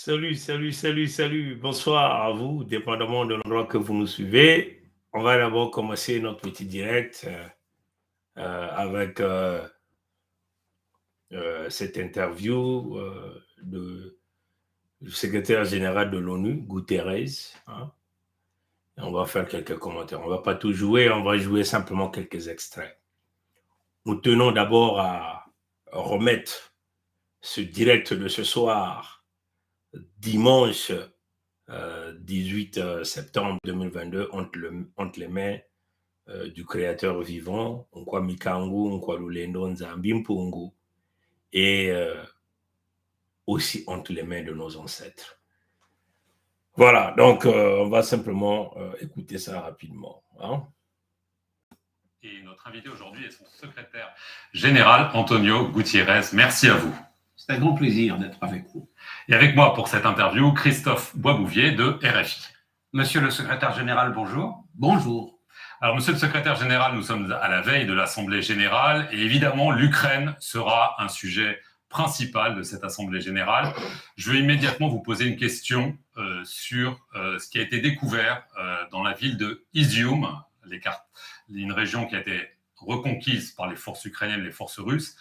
Salut, salut, salut, salut. Bonsoir à vous, dépendamment de l'endroit que vous nous suivez. On va d'abord commencer notre petit direct avec cette interview du secrétaire général de l'ONU, Guterres. Hein. Et on va faire quelques commentaires. On ne va pas tout jouer, on va jouer simplement quelques extraits. Nous tenons d'abord à remettre ce direct de ce soir, dimanche 18 septembre 2022, entre les mains du créateur vivant, Nkwa Mikangu, Nkwa Lulendo, Nzambi Mpungu, et aussi entre les mains de nos ancêtres. Voilà, donc on va simplement écouter ça rapidement. Hein? Et notre invité aujourd'hui est son secrétaire général, Antonio Gutiérrez. Merci à vous. C'est un grand plaisir d'être avec vous. Et avec moi pour cette interview, Christophe Boisbouvier de RFI. Monsieur le secrétaire général, bonjour. Bonjour. Alors, monsieur le secrétaire général, nous sommes à la veille de l'Assemblée générale et évidemment, l'Ukraine sera un sujet principal de cette Assemblée générale. Je vais immédiatement vous poser une question sur ce qui a été découvert dans la ville de Izium, une région qui a été reconquise par les forces ukrainiennes et les forces russes.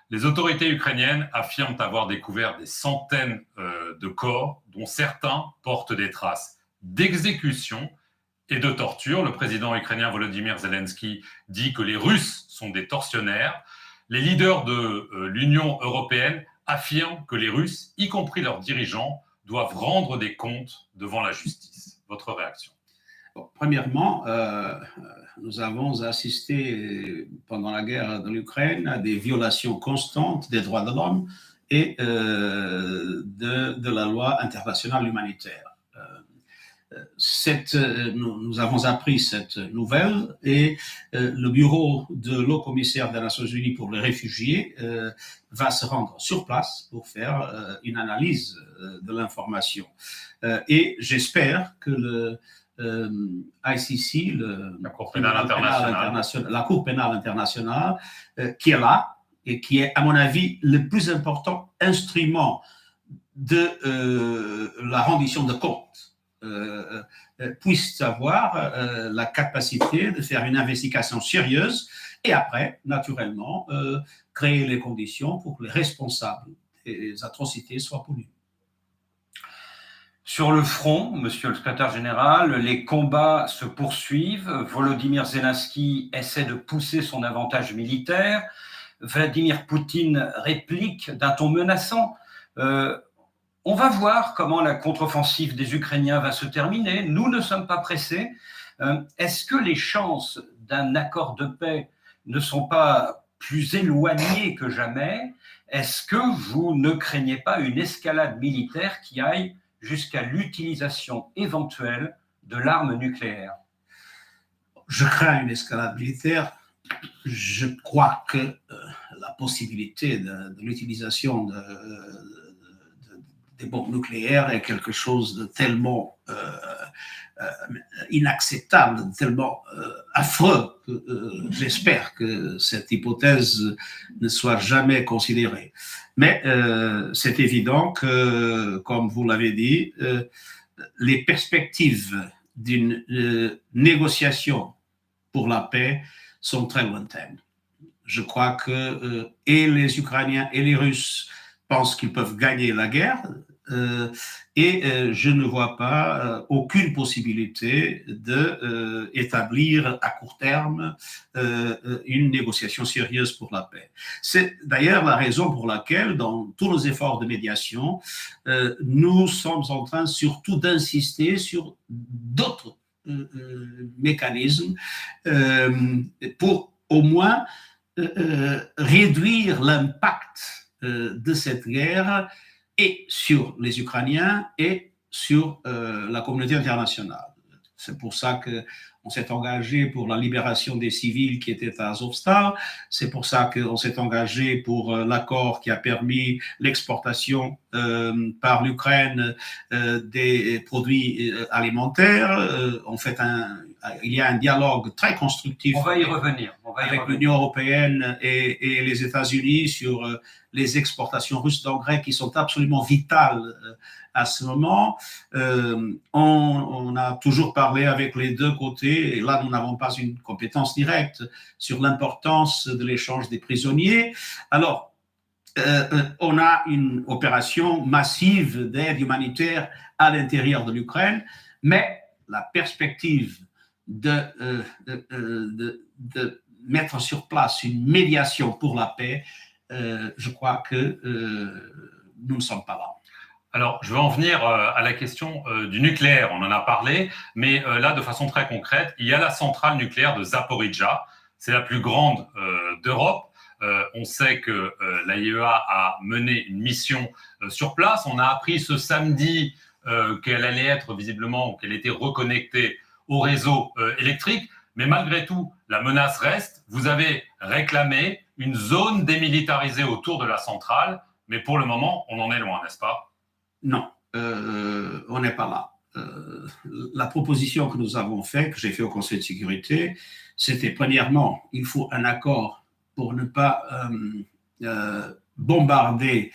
Les autorités ukrainiennes affirment avoir découvert des centaines de corps, dont certains portent des traces d'exécution et de torture. Le président ukrainien Volodymyr Zelensky dit que les Russes sont des tortionnaires. Les leaders de l'Union européenne affirment que les Russes, y compris leurs dirigeants, doivent rendre des comptes devant la justice. Votre réaction? Bon, premièrement, nous avons assisté pendant la guerre de l'Ukraine à des violations constantes des droits de l'homme et de la loi internationale humanitaire. Nous avons appris cette nouvelle et le bureau de l'Haut-Commissaire des Nations Unies pour les réfugiés va se rendre sur place pour faire une analyse de l'information. Et j'espère que le ICC, la Cour pénale internationale, la Cour pénale internationale, qui est là et qui est, à mon avis, le plus important instrument de la rendition de comptes, puisse avoir la capacité de faire une investigation sérieuse et après, naturellement, créer les conditions pour que les responsables des atrocités soient punis. Sur le front, monsieur le secrétaire général, les combats se poursuivent. Volodymyr Zelensky essaie de pousser son avantage militaire. Vladimir Poutine réplique d'un ton menaçant. On va voir comment la contre-offensive des Ukrainiens va se terminer. Nous ne sommes pas pressés. Est-ce que les chances d'un accord de paix ne sont pas plus éloignées que jamais? Est-ce que vous ne craignez pas une escalade militaire qui aille jusqu'à l'utilisation éventuelle de l'arme nucléaire? Je crains une escalade militaire. Je crois que la possibilité de l'utilisation des bombes nucléaires est quelque chose de tellement inacceptable, tellement affreux que j'espère que cette hypothèse ne soit jamais considérée. Mais c'est évident que, comme vous l'avez dit, les perspectives d'une négociation pour la paix sont très lointaines. Je crois que et les Ukrainiens et les Russes pensent qu'ils peuvent gagner la guerre et je ne vois pas aucune possibilité d'établir à court terme une négociation sérieuse pour la paix. C'est d'ailleurs la raison pour laquelle, dans tous nos efforts de médiation, nous sommes en train surtout d'insister sur d'autres mécanismes pour au moins réduire l'impact de cette guerre et sur les Ukrainiens et sur la communauté internationale. C'est pour ça qu'on s'est engagé pour la libération des civils qui étaient à Azovstal. C'est pour ça qu'on s'est engagé pour l'accord qui a permis l'exportation par l'Ukraine des produits alimentaires. Il y a un dialogue très constructif. On va y revenir. avec l'Union européenne et les États-Unis sur les exportations russes d'engrais qui sont absolument vitales à ce moment. On a toujours parlé avec les deux côtés, et là nous n'avons pas une compétence directe sur l'importance de l'échange des prisonniers. Alors, on a une opération massive d'aide humanitaire à l'intérieur de l'Ukraine, mais la perspective de mettre sur place une médiation pour la paix, je crois que nous ne sommes pas là. Alors, je veux en venir à la question du nucléaire. On en a parlé, mais là, de façon très concrète, il y a la centrale nucléaire de Zaporijjia. C'est la plus grande d'Europe. On sait que l'AIEA a mené une mission sur place. On a appris ce samedi qu'elle allait être visiblement, qu'elle était reconnectée au réseau électrique. Mais malgré tout, la menace reste. Vous avez réclamé une zone démilitarisée autour de la centrale, mais pour le moment, on en est loin, n'est-ce pas? Non, on n'est pas là. La proposition que nous avons faite, que j'ai faite au Conseil de sécurité, c'était premièrement, il faut un accord pour ne pas bombarder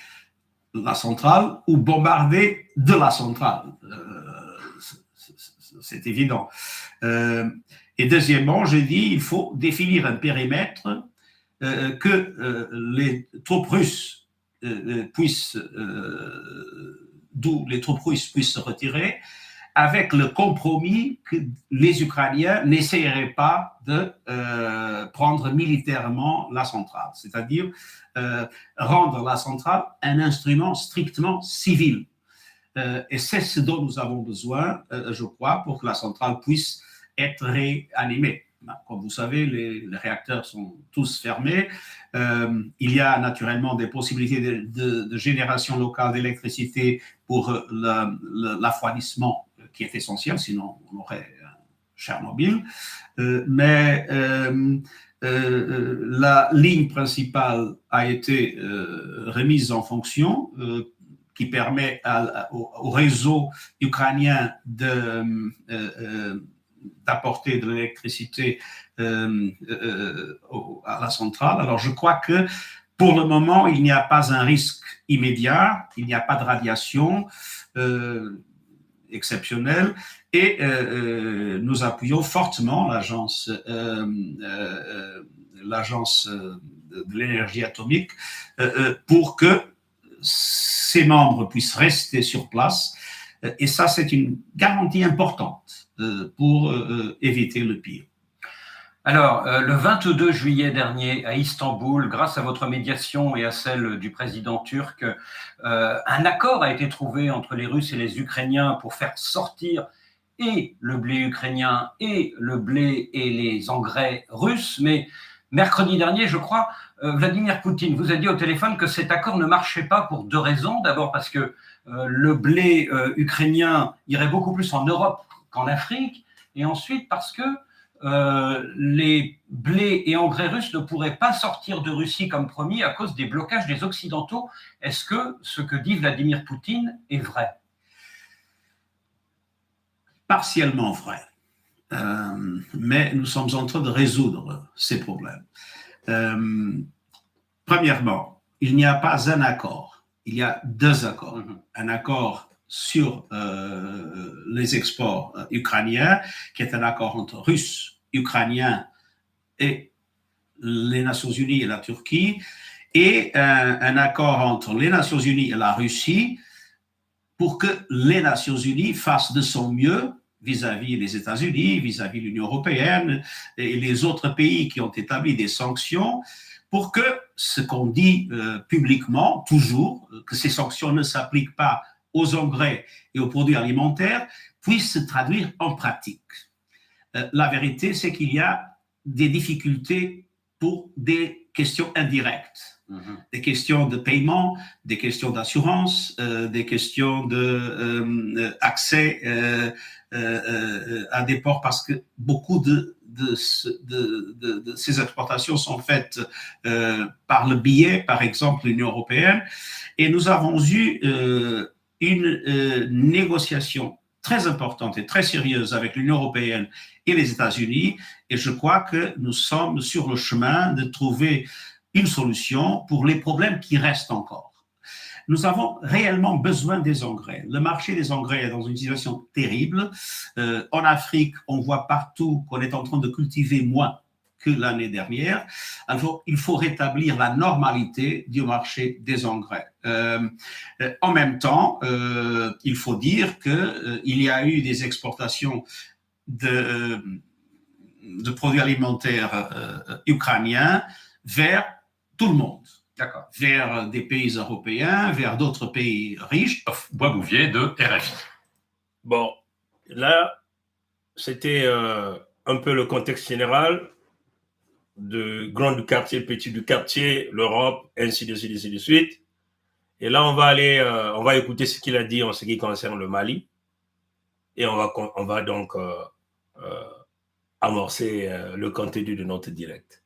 la centrale ou bombarder de la centrale. C'est évident. Et deuxièmement, j'ai dit il faut définir un périmètre que les troupes russes puissent, d'où les troupes russes puissent se retirer, avec le compromis que les Ukrainiens n'essaieraient pas de prendre militairement la centrale, c'est-à-dire rendre la centrale un instrument strictement civil. Et c'est ce dont nous avons besoin, je crois, pour que la centrale puisse être réanimée. Comme vous savez, les réacteurs sont tous fermés. Il y a naturellement des possibilités de génération locale d'électricité pour l'affroidissement qui est essentiel, sinon on aurait Tchernobyl. Mais la ligne principale a été remise en fonction, qui permet au réseau ukrainien d'apporter de l'électricité à la centrale. Alors, je crois que pour le moment, il n'y a pas un risque immédiat, il n'y a pas de radiation exceptionnelle, et nous appuyons fortement l'agence de l'énergie atomique pour que ses membres puissent rester sur place. Et ça, c'est une garantie importante pour éviter le pire. Alors, le 22 juillet dernier, à Istanbul, grâce à votre médiation et à celle du président turc, un accord a été trouvé entre les Russes et les Ukrainiens pour faire sortir et le blé ukrainien et le blé et les engrais russes. Mais mercredi dernier, je crois, Vladimir Poutine vous a dit au téléphone que cet accord ne marchait pas pour deux raisons. D'abord parce que le blé ukrainien irait beaucoup plus en Europe qu'en Afrique, et ensuite parce que les blés et engrais russes ne pourraient pas sortir de Russie comme promis à cause des blocages des Occidentaux. Est-ce que ce que dit Vladimir Poutine est vrai? Partiellement vrai. Mais nous sommes en train de résoudre ces problèmes. Premièrement, il n'y a pas un accord, il y a deux accords. Un accord sur les exports ukrainiens, qui est un accord entre Russes, Ukrainiens et les Nations Unies et la Turquie, et un accord entre les Nations Unies et la Russie pour que les Nations Unies fassent de son mieux vis-à-vis des États-Unis, vis-à-vis de l'Union européenne et les autres pays qui ont établi des sanctions, pour que ce qu'on dit publiquement, toujours, que ces sanctions ne s'appliquent pas aux engrais et aux produits alimentaires, puisse se traduire en pratique. La vérité, c'est qu'il y a des difficultés pour des questions indirectes, des questions de paiement, des questions d'assurance, des questions d'accès à des ports, parce que beaucoup de ces exportations sont faites par le biais, par exemple, de l'Union européenne. Et nous avons eu une négociation très importante et très sérieuse avec l'Union européenne et les États-Unis. Et je crois que nous sommes sur le chemin de trouver une solution pour les problèmes qui restent encore. Nous avons réellement besoin des engrais. Le marché des engrais est dans une situation terrible. En Afrique, on voit partout qu'on est en train de cultiver moins que l'année dernière. Alors, il faut rétablir la normalité du marché des engrais. En même temps, il faut dire qu'il y a eu des exportations de produits alimentaires ukrainiens vers tout le monde. D'accord. Vers des pays européens, vers d'autres pays riches. Boisbouvier de RFI. Bon, là, c'était un peu le contexte général de grand du quartier, petit du quartier, l'Europe, ainsi de suite. Et là, on va écouter ce qu'il a dit en ce qui concerne le Mali. Et on va donc amorcer le contenu de notre direct.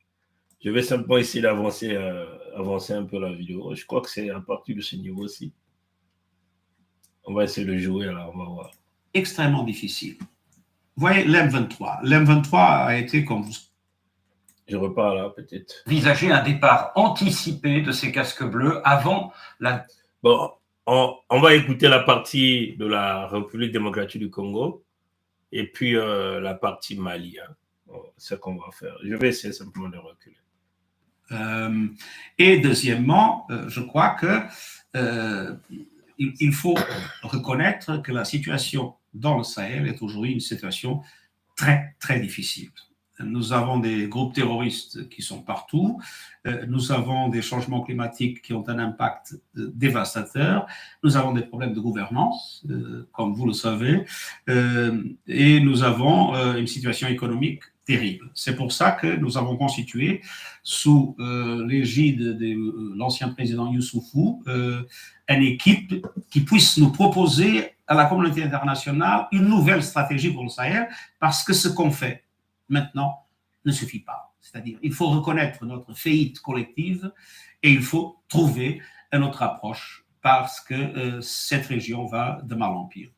Je vais simplement essayer d'avancer un peu la vidéo. Je crois que c'est à partir de ce niveau-ci. On va essayer de jouer, alors on va voir. Extrêmement difficile. Vous voyez, l'M23. L'M23 a été, comme vous... Je repars là, peut-être. Envisager un départ anticipé de ces casques bleus avant la... Bon, on va écouter la partie de la République démocratique du Congo et puis la partie Mali. Hein. Bon, c'est ce qu'on va faire. Je vais essayer simplement de reculer. Et deuxièmement, je crois que il faut reconnaître que la situation dans le Sahel est aujourd'hui une situation très, très difficile. Nous avons des groupes terroristes qui sont partout, nous avons des changements climatiques qui ont un impact dévastateur, nous avons des problèmes de gouvernance, comme vous le savez, et nous avons une situation économique terrible. C'est pour ça que nous avons constitué, sous l'égide de l'ancien président Youssoufou, une équipe qui puisse nous proposer à la communauté internationale une nouvelle stratégie pour le Sahel, parce que ce qu'on fait maintenant ne suffit pas. C'est-à-dire, il faut reconnaître notre faillite collective et il faut trouver une autre approche parce que cette région va de mal en pire.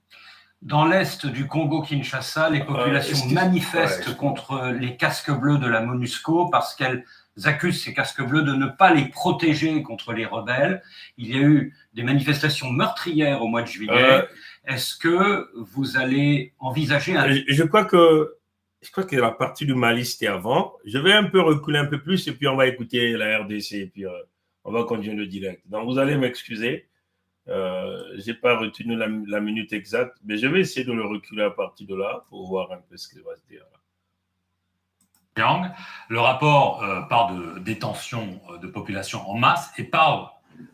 Dans l'est du Congo-Kinshasa, les populations manifestent contre les casques bleus de la MONUSCO parce qu'elles accusent ces casques bleus de ne pas les protéger contre les rebelles. Il y a eu des manifestations meurtrières au mois de juillet. Est-ce que vous allez envisager un... Je crois que la partie du Mali, c'était avant. Je vais un peu reculer un peu plus et puis on va écouter la RDC et puis on va continuer le direct. Donc, vous allez m'excuser. Je n'ai pas retenu la minute exacte, mais je vais essayer de le reculer à partir de là pour voir un peu ce qui va se dire. Yang, le rapport parle de détention de population en masse et parle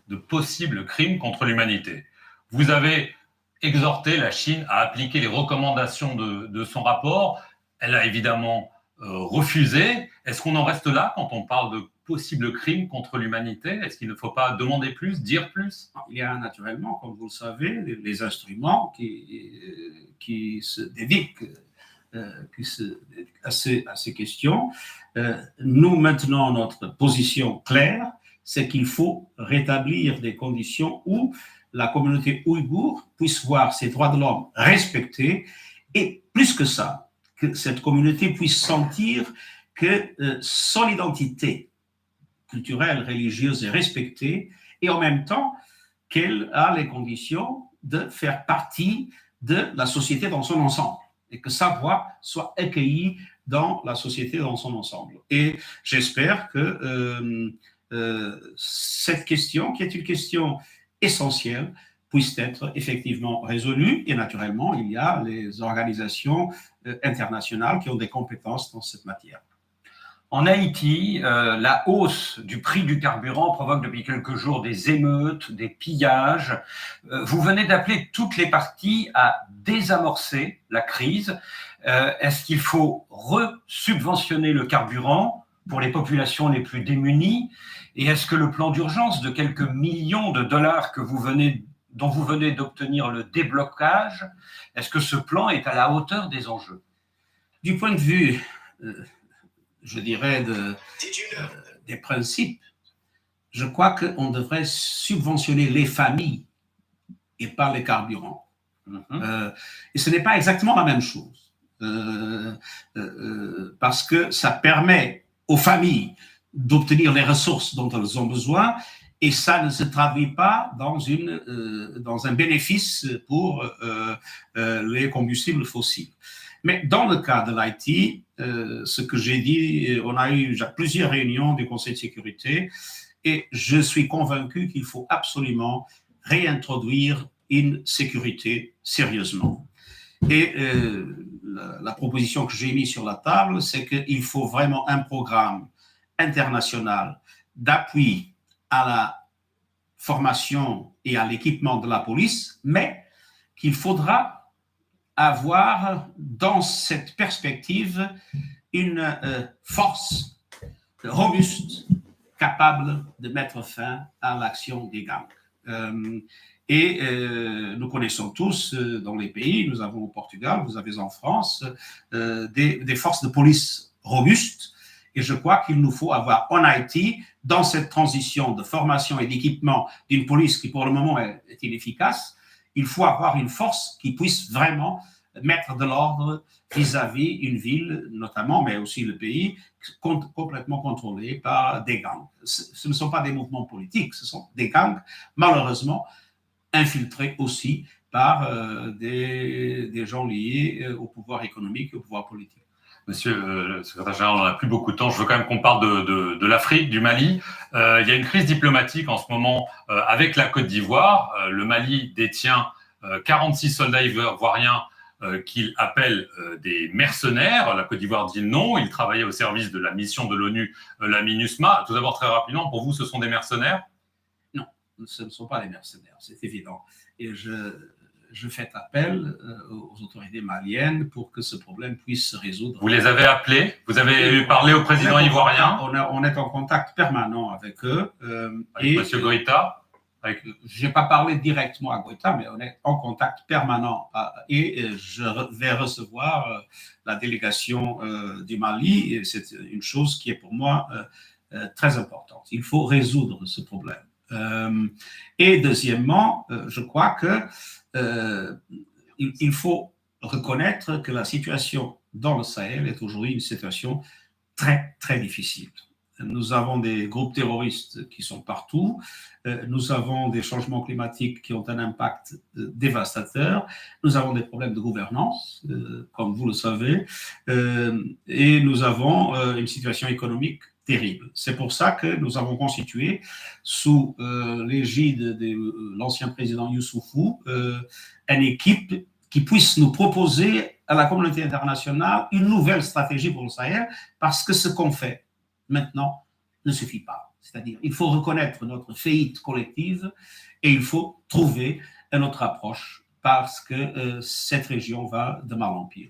de possibles crimes contre l'humanité. Vous avez exhorté la Chine à appliquer les recommandations de son rapport. Elle a évidemment refusé. Est-ce qu'on en reste là quand on parle de possibles crimes contre l'humanité? Est-ce qu'il ne faut pas demander plus, dire plus? Il y a naturellement, comme vous le savez, les instruments qui se dédiquent à ces questions. Nous, maintenant, notre position claire, c'est qu'il faut rétablir des conditions où la communauté ouïghour puisse voir ses droits de l'homme respectés et, plus que ça, que cette communauté puisse sentir que son identité culturelle, religieuse est respectée et en même temps qu'elle a les conditions de faire partie de la société dans son ensemble et que sa voix soit accueillie dans la société dans son ensemble. Et j'espère que cette question, qui est une question essentielle, puisse être effectivement résolue. Et naturellement, il y a les organisations internationales qui ont des compétences dans cette matière. En Haïti, la hausse du prix du carburant provoque depuis quelques jours des émeutes, des pillages. Vous venez d'appeler toutes les parties à désamorcer la crise. Est-ce qu'il faut re-subventionner le carburant pour les populations les plus démunies? Et est-ce que le plan d'urgence de quelques millions de dollars dont vous venez d'obtenir le déblocage, est-ce que ce plan est à la hauteur des enjeux? Du point de vue... je dirais, des principes, je crois qu'on devrait subventionner les familles et pas les carburants. Et ce n'est pas exactement la même chose. parce que ça permet aux familles d'obtenir les ressources dont elles ont besoin, et ça ne se traduit pas dans un bénéfice pour les combustibles fossiles. Mais dans le cas de l'Haïti, ce que j'ai dit, on a eu plusieurs réunions du Conseil de sécurité, et je suis convaincu qu'il faut absolument réintroduire une sécurité sérieusement. Et la proposition que j'ai mise sur la table, c'est qu'il faut vraiment un programme international d'appui à la formation et à l'équipement de la police, mais qu'il faudra avoir dans cette perspective une force robuste capable de mettre fin à l'action des gangs. Nous connaissons tous dans les pays, nous avons au Portugal, vous avez en France, des forces de police robustes. Et je crois qu'il nous faut avoir en Haïti, dans cette transition de formation et d'équipement d'une police qui pour le moment est inefficace, il faut avoir une force qui puisse vraiment mettre de l'ordre vis-à-vis une ville, notamment, mais aussi le pays, complètement contrôlé par des gangs. Ce ne sont pas des mouvements politiques, ce sont des gangs, malheureusement, infiltrés aussi par des gens liés au pouvoir économique et au pouvoir politique. Monsieur le secrétaire général, on n'a plus beaucoup de temps. Je veux quand même qu'on parle de l'Afrique, du Mali. Il y a une crise diplomatique en ce moment avec la Côte d'Ivoire. Le Mali détient 46 soldats ivoiriens qu'il appelle des mercenaires. La Côte d'Ivoire dit non. Ils travaillaient au service de la mission de l'ONU, la MINUSMA. Tout d'abord, très rapidement, pour vous, ce sont des mercenaires? Non, ce ne sont pas des mercenaires, c'est évident. Et je fais appel aux autorités maliennes pour que ce problème puisse se résoudre. Vous les avez appelés? Vous avez parlé au président ivoirien? On est en contact permanent avec eux. Avec M. Goïta? Je n'ai pas parlé directement à Goïta, mais on est en contact permanent. Et je vais recevoir la délégation du Mali. Et c'est une chose qui est pour moi très importante. Il faut résoudre ce problème. Et deuxièmement, je crois que il faut reconnaître que la situation dans le Sahel est aujourd'hui une situation très, très difficile. Nous avons des groupes terroristes qui sont partout, nous avons des changements climatiques qui ont un impact dévastateur, nous avons des problèmes de gouvernance, comme vous le savez, et nous avons une situation économique terrible. C'est pour ça que nous avons constitué, sous l'égide de l'ancien président Youssoufou, une équipe qui puisse nous proposer à la communauté internationale une nouvelle stratégie pour le Sahel, parce que ce qu'on fait maintenant ne suffit pas. C'est-à-dire, il faut reconnaître notre faillite collective et il faut trouver une autre approche, parce que cette région va de mal en pire.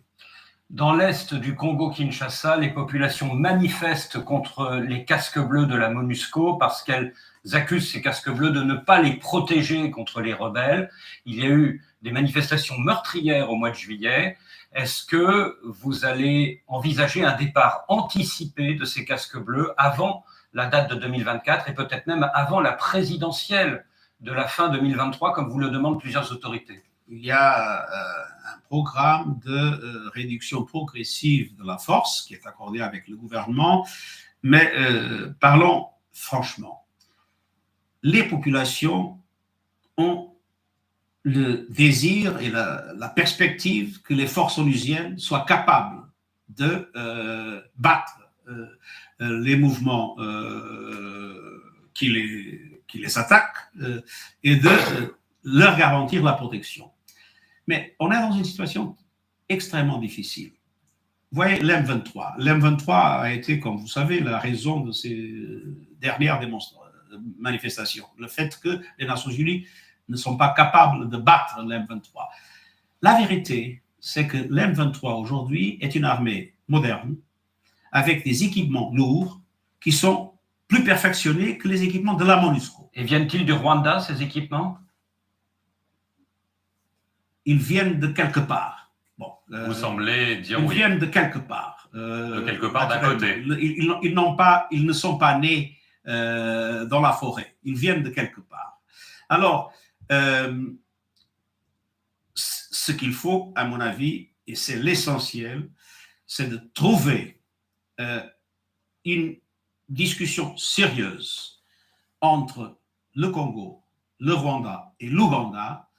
Dans l'est du Congo-Kinshasa, les populations manifestent contre les casques bleus de la MONUSCO parce qu'elles accusent ces casques bleus de ne pas les protéger contre les rebelles. Il y a eu des manifestations meurtrières au mois de juillet. Est-ce que vous allez envisager un départ anticipé de ces casques bleus avant la date de 2024 et peut-être même avant la présidentielle de la fin 2023, comme vous le demandent plusieurs autorités? Il y a un programme de réduction progressive de la force qui est accordé avec le gouvernement, mais parlons franchement. Les populations ont le désir et la perspective que les forces onusiennes soient capables de battre les mouvements qui les attaquent et de leur garantir la protection. Mais on est dans une situation extrêmement difficile. Vous voyez, l'M23. L'M23 a été, comme vous savez, la raison de ces dernières manifestations. Le fait que les Nations Unies ne sont pas capables de battre l'M23. La vérité, c'est que l'M23 aujourd'hui est une armée moderne, avec des équipements lourds qui sont plus perfectionnés que les équipements de la MONUSCO. Et viennent-ils du Rwanda, ces équipements? Ils viennent de quelque part. Bon, vous semblez dire ils oui. Viennent de quelque part. De quelque part d'à côté. Ils ne sont pas nés dans la forêt. Ils viennent de quelque part. Alors, ce qu'il faut, à mon avis, et c'est l'essentiel, c'est de trouver une discussion sérieuse entre le Congo, le Rwanda et l'Ouganda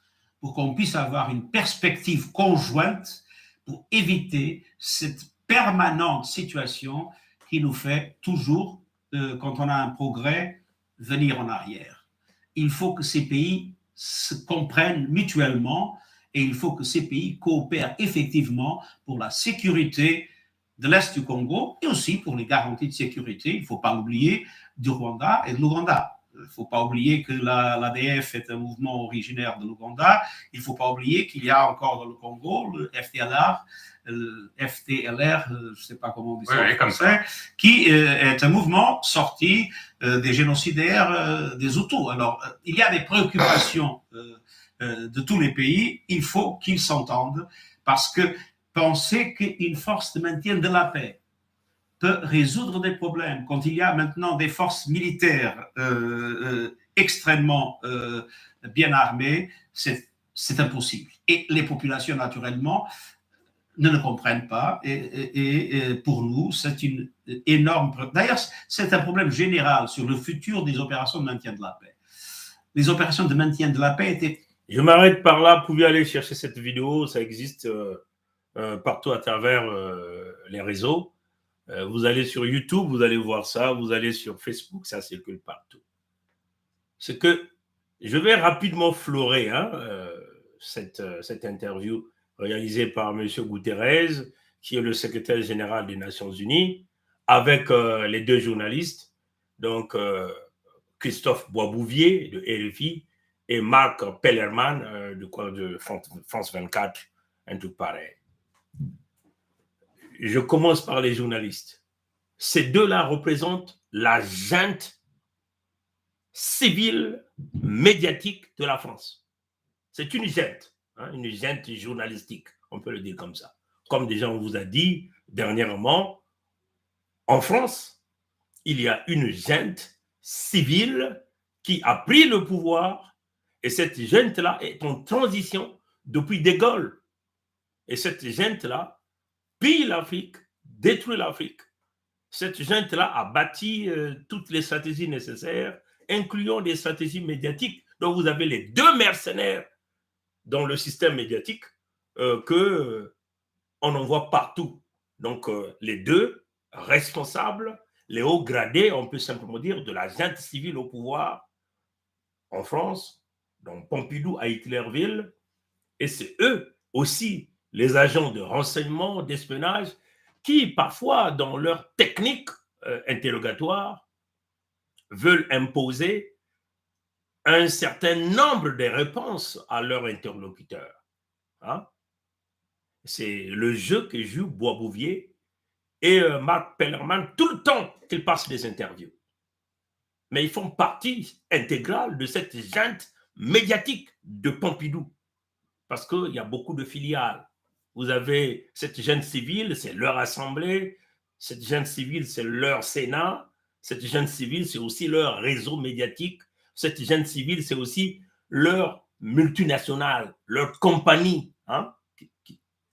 pour qu'on puisse avoir une perspective conjointe pour éviter cette permanente situation qui nous fait toujours, quand on a un progrès, venir en arrière. Il faut que ces pays se comprennent mutuellement et il faut que ces pays coopèrent effectivement pour la sécurité de l'Est du Congo et aussi pour les garanties de sécurité, il ne faut pas oublier, du Rwanda et de l'Ouganda. Il ne faut pas oublier que l'ADF est un mouvement originaire de l'Ouganda. Il ne faut pas oublier qu'il y a encore dans le Congo le FDLR, je ne sais pas comment on dit ça en français, qui est un mouvement sorti des génocidaires des Hutus. Alors, il y a des préoccupations de tous les pays. Il faut qu'ils s'entendent parce que penser qu'une force de maintien de la paix peut résoudre des problèmes quand il y a maintenant des forces militaires extrêmement bien armées, c'est impossible. Et les populations, naturellement, ne le comprennent pas. Et pour nous, c'est une énorme... D'ailleurs, c'est un problème général sur le futur des opérations de maintien de la paix. Les opérations de maintien de la paix étaient... Je m'arrête par là. Vous pouvez aller chercher cette vidéo. Ça existe partout à travers les réseaux. Vous allez sur YouTube, vous allez voir ça. Vous allez sur Facebook, ça circule partout. C'est que je vais rapidement florer cette interview réalisée par M. Guterres, qui est le secrétaire général des Nations Unies, avec les deux journalistes, donc Christophe Boisbouvier de RFI et Marc Pellerman de France 24, un truc pareil. Je commence par les journalistes. Ces deux-là représentent la junte civile médiatique de la France. C'est une junte journalistique, on peut le dire comme ça. Comme déjà on vous a dit dernièrement, en France, il y a une junte civile qui a pris le pouvoir et cette junte-là est en transition depuis De Gaulle. Et cette junte-là pille l'Afrique, détruit l'Afrique. Cette junte-là a bâti toutes les stratégies nécessaires, incluant des stratégies médiatiques. Donc vous avez les deux mercenaires dans le système médiatique qu'on envoie partout. Donc les deux responsables, les hauts gradés, on peut simplement dire, de la junte civile au pouvoir en France, donc Pompidou à Hitlerville, et c'est eux aussi les agents de renseignement, d'espionnage, qui parfois, dans leur technique interrogatoire, veulent imposer un certain nombre de réponses à leurs interlocuteurs. C'est le jeu que joue Boisbouvier et Marc Pellerman tout le temps qu'ils passent des interviews. Mais ils font partie intégrale de cette junte médiatique de Pompidou, parce qu'il y a beaucoup de filiales. Vous avez cette junte civile, c'est leur assemblée. Cette junte civile, c'est leur Sénat. Cette junte civile, c'est aussi leur réseau médiatique. Cette junte civile, c'est aussi leur multinationale, leur compagnie,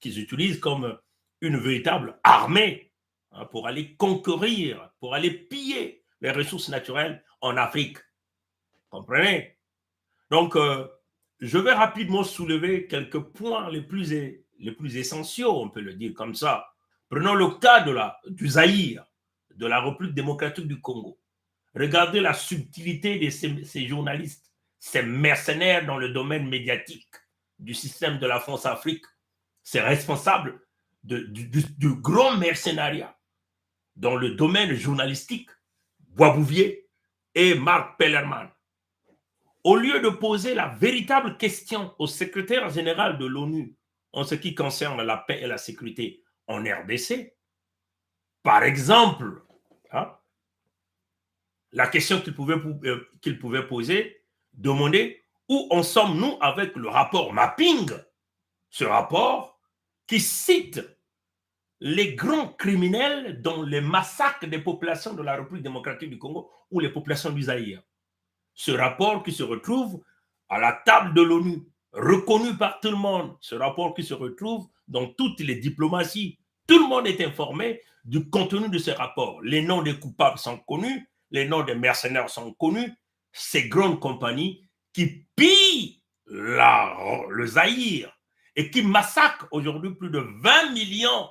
qu'ils utilisent comme une véritable armée pour aller conquérir, pour aller piller les ressources naturelles en Afrique. Comprenez? Donc, je vais rapidement soulever quelques points les plus essentiaux, on peut le dire comme ça. Prenons le cas du Zaïre, de la République démocratique du Congo. Regardez la subtilité de ces journalistes, ces mercenaires dans le domaine médiatique du système de la France-Afrique. Ces responsables du grand mercenariat dans le domaine journalistique, Boisbouvier et Marc Pellerman. Au lieu de poser la véritable question au secrétaire général de l'ONU en ce qui concerne la paix et la sécurité en RDC, par exemple, la question qu'il pouvait poser, demander où en sommes-nous avec le rapport Mapping, ce rapport qui cite les grands criminels dans les massacres des populations de la République démocratique du Congo ou les populations du Zaïre. Ce rapport qui se retrouve à la table de l'ONU reconnu par tout le monde, ce rapport qui se retrouve dans toutes les diplomaties. Tout le monde est informé du contenu de ce rapport. Les noms des coupables sont connus, les noms des mercenaires sont connus. Ces grandes compagnies qui pillent le Zaïre et qui massacrent aujourd'hui plus de 20 millions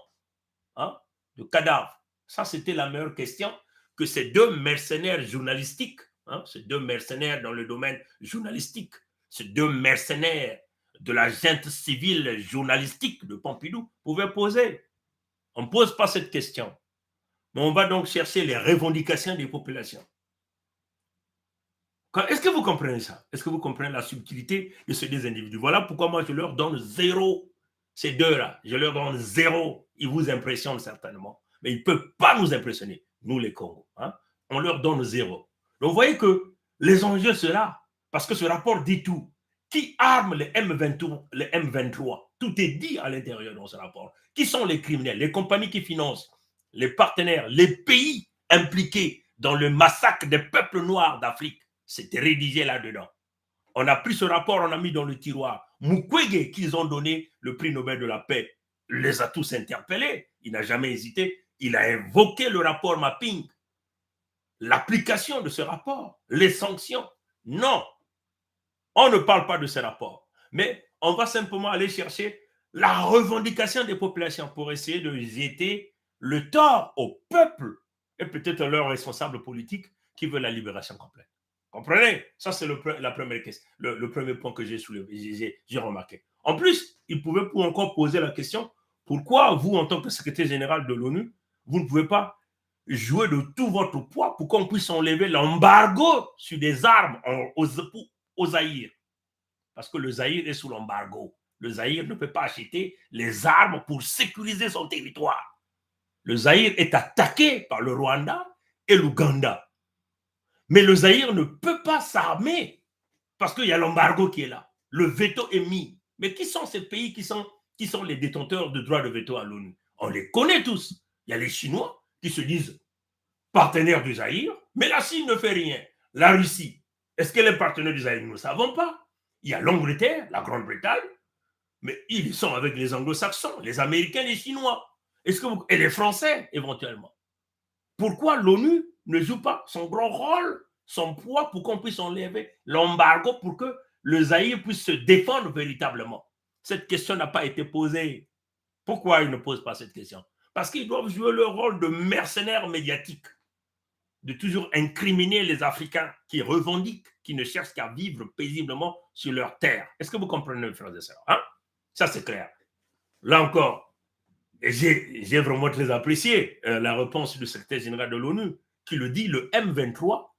de cadavres. Ça, c'était la meilleure question que ces deux mercenaires journalistiques, ces deux mercenaires dans le domaine journalistique, ces deux mercenaires de la junte civile journalistique de Pompidou pouvaient poser. On ne pose pas cette question. Mais on va donc chercher les revendications des populations. Est-ce que vous comprenez ça? Est-ce que vous comprenez la subtilité de ces deux individus? Voilà pourquoi moi je leur donne 0. Ces deux-là, je leur donne 0. Ils vous impressionnent certainement. Mais ils ne peuvent pas nous impressionner, nous les Congos. On leur donne 0. Donc vous voyez que les enjeux sont là. Parce que ce rapport dit tout. Qui arme les M23? Tout est dit à l'intérieur dans ce rapport. Qui sont les criminels? Les compagnies qui financent, les partenaires, les pays impliqués dans le massacre des peuples noirs d'Afrique. C'était rédigé là-dedans. On a pris ce rapport, on a mis dans le tiroir. Mukwege, qu'ils ont donné le prix Nobel de la paix, les a tous interpellés. Il n'a jamais hésité. Il a invoqué le rapport Mapping. L'application de ce rapport, les sanctions. Non, on ne parle pas de ce rapport. Mais on va simplement aller chercher la revendication des populations pour essayer de jeter le tort au peuple et peut-être leurs responsables politiques qui veulent la libération complète. Comprenez? Ça, c'est la première question, le premier point que j'ai soulevé, j'ai remarqué. En plus, il pouvait encore poser la question, pourquoi vous, en tant que secrétaire général de l'ONU, vous ne pouvez pas jouer de tout votre poids pour qu'on puisse enlever l'embargo sur des armes au Zaïre? Parce que le Zaïre est sous l'embargo. Le Zaïre ne peut pas acheter les armes pour sécuriser son territoire. Le Zaïre est attaqué par le Rwanda et l'Ouganda. Mais le Zaïre ne peut pas s'armer parce qu'il y a l'embargo qui est là. Le veto est mis. Mais qui sont ces pays qui sont les détenteurs de droit de veto à l'ONU? On les connaît tous. Il y a les Chinois qui se disent partenaires du Zaïre, mais la Chine ne fait rien. La Russie, est-ce qu'elle est partenaire du Zaïre? Nous ne savons pas. Il y a l'Angleterre, la Grande-Bretagne, mais ils sont avec les Anglo-Saxons, les Américains, les Chinois. Et les Français, éventuellement. Pourquoi l'ONU ne joue pas son grand rôle, son poids pour qu'on puisse enlever l'embargo pour que le Zaïre puisse se défendre véritablement? Cette question n'a pas été posée. Pourquoi ils ne posent pas cette question? Parce qu'ils doivent jouer le rôle de mercenaires médiatiques, de toujours incriminer les Africains qui revendiquent, qui ne cherchent qu'à vivre paisiblement sur leur terre. Est-ce que vous comprenez, frères et sœurs? Ça, c'est clair. Là encore, j'ai vraiment très apprécié la réponse du secrétaire général de l'ONU qui le dit, le M23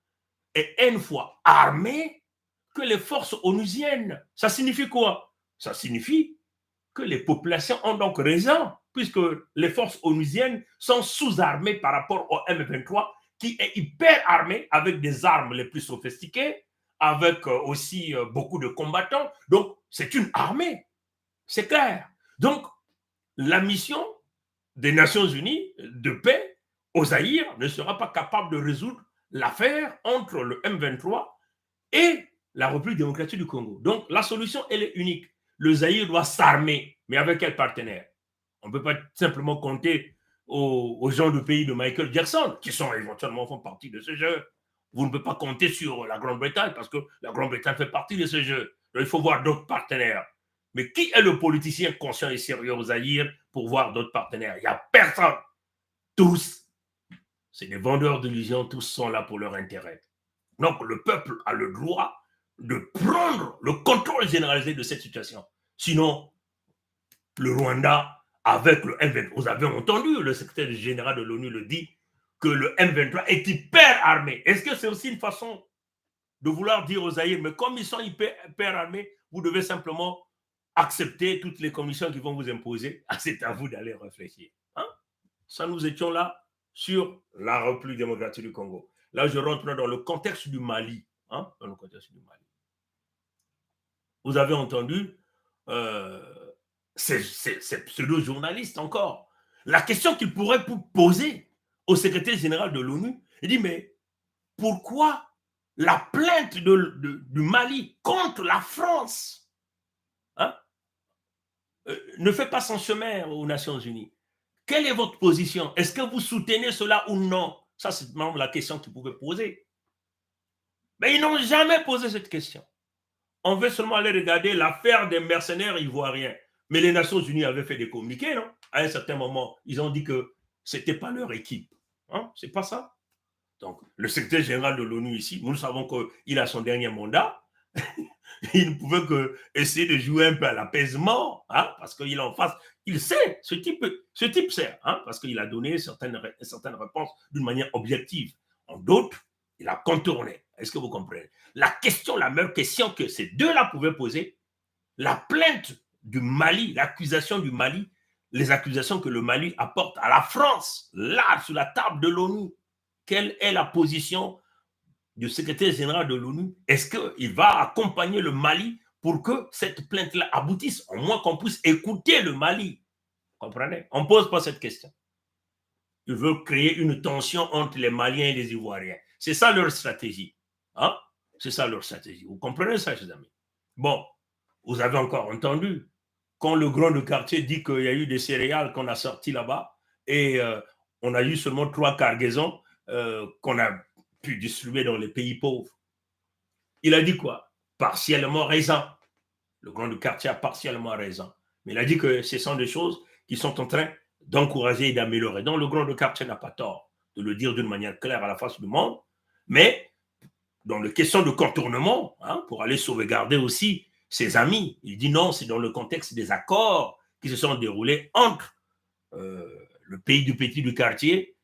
est une fois armé que les forces onusiennes. Ça signifie quoi? Ça signifie que les populations ont donc raison, puisque les forces onusiennes sont sous-armées par rapport au M23 qui est hyper armé avec des armes les plus sophistiquées, avec aussi beaucoup de combattants. Donc, c'est une armée. C'est clair. Donc, la mission des Nations Unies de paix au Zaïre ne sera pas capable de résoudre l'affaire entre le M23 et la République démocratique du Congo. Donc, la solution, elle est unique. Le Zaïre doit s'armer, mais avec quel partenaire? On ne peut pas simplement compter aux gens du pays de Michael Jackson, qui sont éventuellement font partie de ce jeu. Vous ne pouvez pas compter sur la Grande-Bretagne, parce que la Grande-Bretagne fait partie de ce jeu. Donc, il faut voir d'autres partenaires. Mais qui est le politicien conscient et sérieux au Zaïre pour voir d'autres partenaires? Il n'y a personne. Tous, c'est des vendeurs d'illusions, tous sont là pour leur intérêt. Donc, le peuple a le droit de prendre le contrôle généralisé de cette situation. Sinon, le Rwanda, avec le M23, vous avez entendu, le secrétaire général de l'ONU le dit, que le M23 est hyper armé. Est-ce que c'est aussi une façon de vouloir dire aux Zaïre, mais comme ils sont hyper armés, vous devez simplement accepter toutes les conditions qui vont vous imposer? C'est à vous d'aller réfléchir. Ça, nous étions là sur la République démocratique du Congo. Là, je rentre dans le contexte du Mali. Dans le contexte du Mali. Vous avez entendu ces pseudo-journalistes encore. La question qu'ils pourraient poser au secrétaire général de l'ONU, il dit, mais pourquoi la plainte du Mali contre la France? Hein? Ne fait pas son chemin aux Nations Unies. Quelle est votre position? Est-ce que vous soutenez cela ou non? Ça, c'est même la question qu'ils pouvaient poser. Mais ils n'ont jamais posé cette question. On veut seulement aller regarder l'affaire des mercenaires ivoiriens. Mais les Nations Unies avaient fait des communiqués, non? À un certain moment, ils ont dit que ce n'était pas leur équipe. Hein? C'est pas ça. Donc, le secrétaire général de l'ONU ici, nous savons qu'il a son dernier mandat. Il ne pouvait que essayer de jouer un peu à l'apaisement, hein, parce qu'il est en face. Il sait, ce type sait, hein, parce qu'il a donné certaines réponses d'une manière objective. En d'autres, il a contourné. Est-ce que vous comprenez? La meilleure question que ces deux-là pouvaient poser, la plainte du Mali, l'accusation du Mali, les accusations que le Mali apporte à la France, là, sur la table de l'ONU. Quelle est la position du secrétaire général de l'ONU? Est-ce qu'il va accompagner le Mali pour que cette plainte-là aboutisse? Au moins qu'on puisse écouter le Mali. Comprenez? On ne pose pas cette question. Ils veulent créer une tension entre les Maliens et les Ivoiriens. C'est ça leur stratégie. Hein? C'est ça leur stratégie. Vous comprenez ça, chers amis? Bon, vous avez encore entendu quand le grand de quartier dit qu'il y a eu des céréales qu'on a sorties là-bas et on a eu seulement 3 cargaisons qu'on a pu distribuer dans les pays pauvres. Il a dit quoi? Partiellement raison. Le grand de quartier a partiellement raison. Mais il a dit que ce sont des choses qui sont en train d'encourager et d'améliorer. Donc le grand de quartier n'a pas tort de le dire d'une manière claire à la face du monde, mais dans les questions de contournement, hein, pour aller sauvegarder aussi ses amis, il dit non, c'est dans le contexte des accords qui se sont déroulés entre le pays du petit du quartier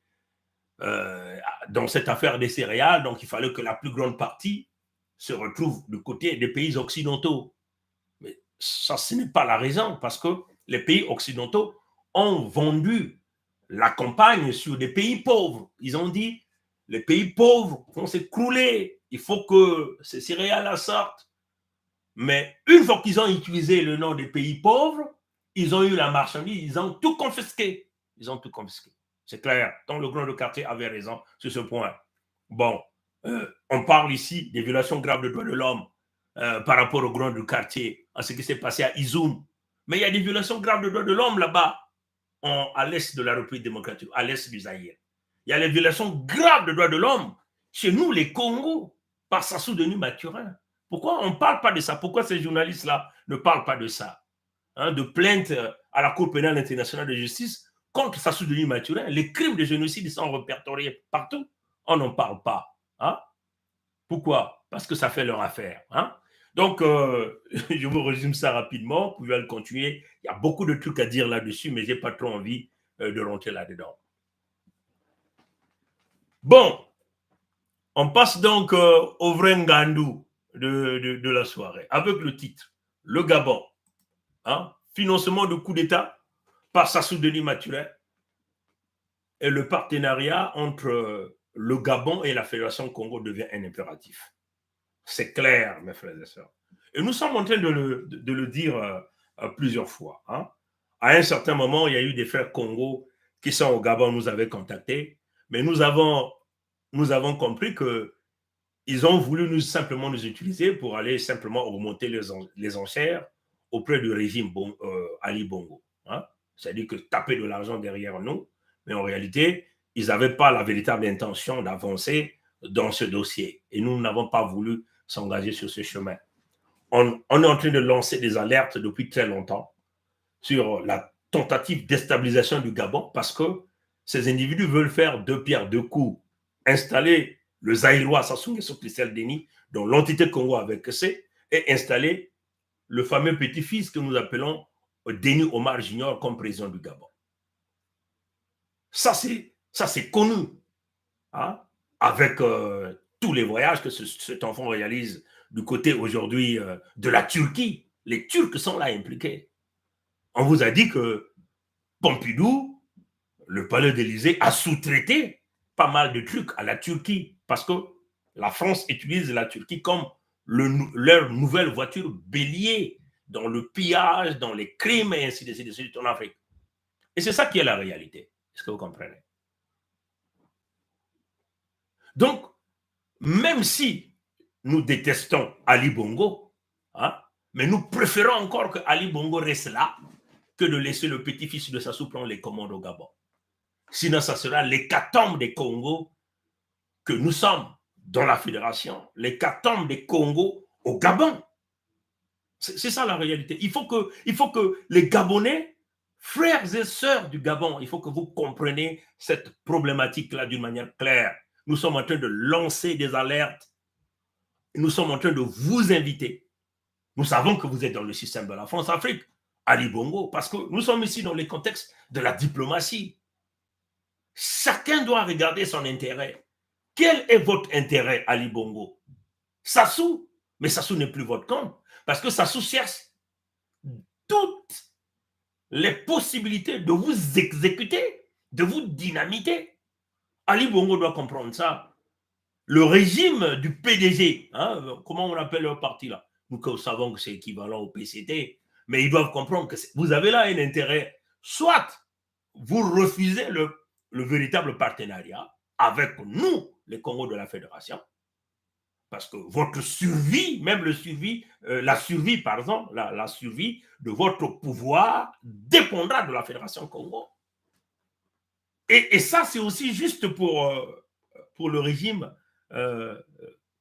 dans cette affaire des céréales. Donc il fallait que la plus grande partie se retrouve du côté des pays occidentaux. Mais ça, ce n'est pas la raison, parce que les pays occidentaux ont vendu la campagne sur des pays pauvres. Ils ont dit, les pays pauvres vont s'écrouler, il faut que ces céréales sortent. Mais une fois qu'ils ont utilisé le nom des pays pauvres, ils ont eu la marchandise, ils ont tout confisqué. Ils ont tout confisqué. C'est clair. Donc le grand de quartier avait raison sur ce point. Bon, on parle ici des violations graves des droits de l'homme par rapport au grand du quartier, à ce qui s'est passé à Izoum. Mais il y a des violations graves des droits de l'homme là-bas, à l'est de la République démocratique, à l'est du Zaïre. Il y a les violations graves des droits de l'homme chez nous, les Congos, par Sassou Denis Mathurin. Pourquoi on ne parle pas de ça? Pourquoi ces journalistes-là ne parlent pas de ça? Hein, de plainte à la Cour pénale internationale de justice contre Sassou Denis Mathurin. Les crimes de génocide sont répertoriés partout. On n'en parle pas. Hein? Pourquoi? Parce que ça fait leur affaire. Hein? Donc, je vous résume ça rapidement. Vous pouvez le continuer. Il y a beaucoup de trucs à dire là-dessus, mais je n'ai pas trop envie de rentrer là-dedans. Bon, on passe donc au vrai Ngandou de la soirée, avec le titre « Le Gabon hein? ». Financement de coup d'État par Sassou Denis Mathurin et le partenariat entre le Gabon et la Fédération Congo devient un impératif. C'est clair, mes frères et sœurs. Et nous sommes en train de le dire plusieurs fois. Hein. À un certain moment, il y a eu des frères Congo qui sont au Gabon, nous avaient contactés, mais nous avons compris qu'ils ont voulu simplement nous utiliser pour aller simplement augmenter les enchères auprès du régime Ali Bongo. Hein. C'est-à-dire que taper de l'argent derrière nous, mais en réalité, ils n'avaient pas la véritable intention d'avancer dans ce dossier. Et nous n'avons pas voulu s'engager sur ce chemin. On est en train de lancer des alertes depuis très longtemps sur la tentative de déstabilisation du Gabon parce que ces individus veulent faire 2 pierres 2 coups. Installer le Zaïrois Sassou Nguesso Christelle Denis, dont l'entité Congo avec C, et installer le fameux petit-fils que nous appelons Denis Omar Junior comme président du Gabon. Ça, c'est connu. Hein? Avec tous les voyages que cet enfant réalise du côté aujourd'hui de la Turquie. Les Turcs sont là impliqués. On vous a dit que Pompidou, le palais d'Élysée, a sous-traité pas mal de trucs à la Turquie parce que la France utilise la Turquie comme leur nouvelle voiture bélier dans le pillage, dans les crimes et ainsi de suite en Afrique. Et c'est ça qui est la réalité. Est-ce que vous comprenez? Donc, même si nous détestons Ali Bongo, hein, Mais nous préférons encore que Ali Bongo reste là que de laisser le petit-fils de Sassou prendre les commandes au Gabon. Sinon, ça sera l'hécatombe des Congos que nous sommes dans la fédération, l'hécatombe des Congos au Gabon. C'est ça la réalité. Il faut que les Gabonais, frères et sœurs du Gabon, il faut que vous compreniez cette problématique-là d'une manière claire. Nous sommes en train de lancer des alertes. Nous sommes en train de vous inviter. Nous savons que vous êtes dans le système de la France-Afrique, Ali Bongo, parce que nous sommes ici dans le contexte de la diplomatie. Chacun doit regarder son intérêt. Quel est votre intérêt, Ali Bongo? Sassou, mais Sassou n'est plus votre compte, parce que Sassou cherche toutes les possibilités de vous exécuter, de vous dynamiter. Ali Bongo doit comprendre ça. Le régime du PDG, hein, comment on appelle leur parti là? Nous savons que c'est équivalent au PCT, mais ils doivent comprendre que vous avez là un intérêt. Soit vous refusez le véritable partenariat avec nous, les Congos de la Fédération, parce que votre survie, même la survie de votre pouvoir dépendra de la Fédération Congo. Et ça, c'est aussi juste pour le régime,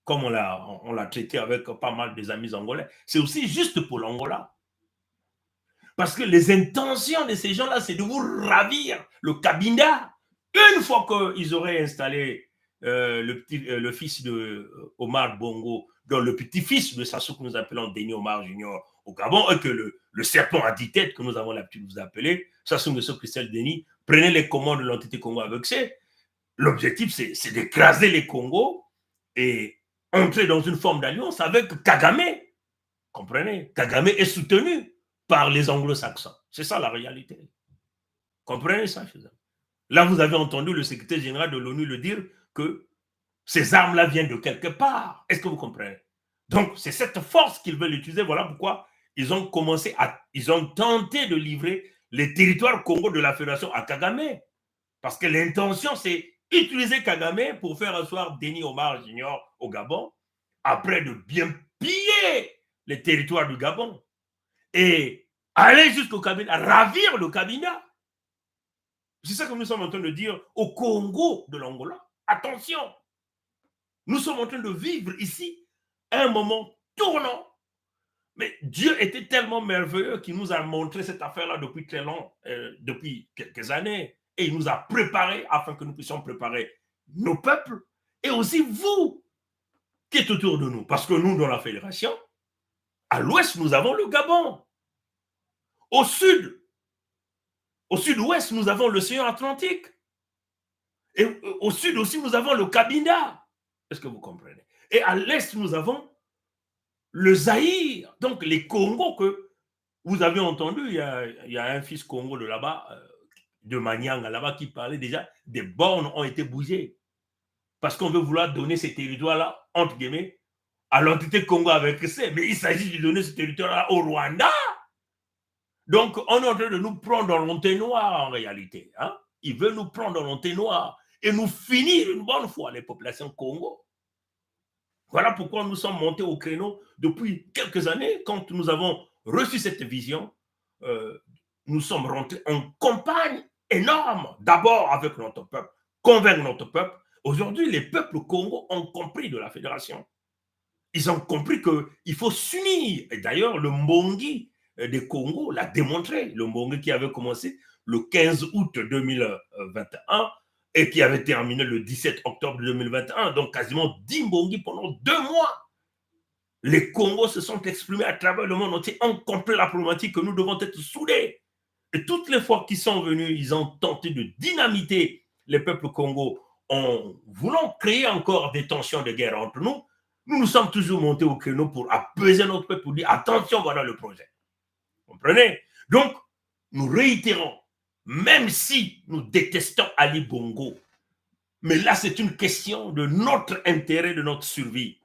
comme on l'a traité avec pas mal des amis angolais. C'est aussi juste pour l'Angola. Parce que les intentions de ces gens-là, c'est de vous ravir le Cabinda. Une fois qu'ils auraient installé le fils de Omar Bongo, dans le petit-fils de Sassou que nous appelons Denis Omar Junior au Gabon, et que le serpent à 10 têtes que nous avons l'habitude de vous appeler, Sassou Nguesso Christelle Denis, prenez les commandes de l'entité Congo avec ça. L'objectif, c'est d'écraser les Congos et entrer dans une forme d'alliance avec Kagame. Comprenez? Kagame est soutenu par les anglo-saxons. C'est ça la réalité. Comprenez ça, chez eux? Là, vous avez entendu le secrétaire général de l'ONU le dire que ces armes-là viennent de quelque part. Est-ce que vous comprenez? Donc, c'est cette force qu'ils veulent utiliser. Voilà pourquoi ils ont tenté de livrer les territoires Congo de la Fédération à Kagame. Parce que l'intention, c'est utiliser Kagame pour faire asseoir Denis Omar Junior au Gabon, après de bien piller les territoires du Gabon et aller jusqu'au Cabinda, ravir le Cabinda. C'est ça que nous sommes en train de dire au Congo de l'Angola. Attention, nous sommes en train de vivre ici un moment tournant. Mais Dieu était tellement merveilleux qu'il nous a montré cette affaire-là depuis très longtemps, depuis quelques années. Et il nous a préparés afin que nous puissions préparer nos peuples et aussi vous qui êtes autour de nous. Parce que nous, dans la fédération, à l'ouest, nous avons le Gabon. Au sud-ouest, nous avons l'océan Atlantique. Et au sud aussi, nous avons le Cabinda. Est-ce que vous comprenez? Et à l'est, nous avons le Zaïre. Donc, les Congos que vous avez entendu, il y a un fils Congo de là-bas, de Manianga là-bas, qui parlait déjà des bornes ont été bougées. Parce qu'on veut vouloir donner ces territoires-là, entre guillemets, à l'entité Congo avec ça. Mais il s'agit de donner ce territoire-là au Rwanda. Donc, on est en train de nous prendre dans l'entonnoir en réalité. Hein? Ils veulent nous prendre dans l'entonnoir et nous finir une bonne fois, les populations Congo. Voilà pourquoi nous sommes montés au créneau depuis quelques années. Quand nous avons reçu cette vision, nous sommes rentrés en campagne énorme, d'abord avec notre peuple, convaincre notre peuple. Aujourd'hui, les peuples Congo ont compris de la fédération. Ils ont compris qu'il faut s'unir. Et d'ailleurs, le Mbongi des Congo l'a démontré. Le Mbongi qui avait commencé le 15 août 2021 et qui avait terminé le 17 octobre 2021, donc quasiment 10 Mbongi pendant 2 mois. Les Congos se sont exprimés à travers le monde entier, ont compris la problématique que nous devons être soudés. Et toutes les fois qu'ils sont venus, ils ont tenté de dynamiter les peuples Congo en voulant créer encore des tensions de guerre entre nous. Nous nous sommes toujours montés au créneau pour apaiser notre peuple, pour dire attention, voilà le projet. Vous comprenez? Donc, nous réitérons, même si nous détestons Ali Bongo, mais là, c'est une question de notre intérêt, de notre survie.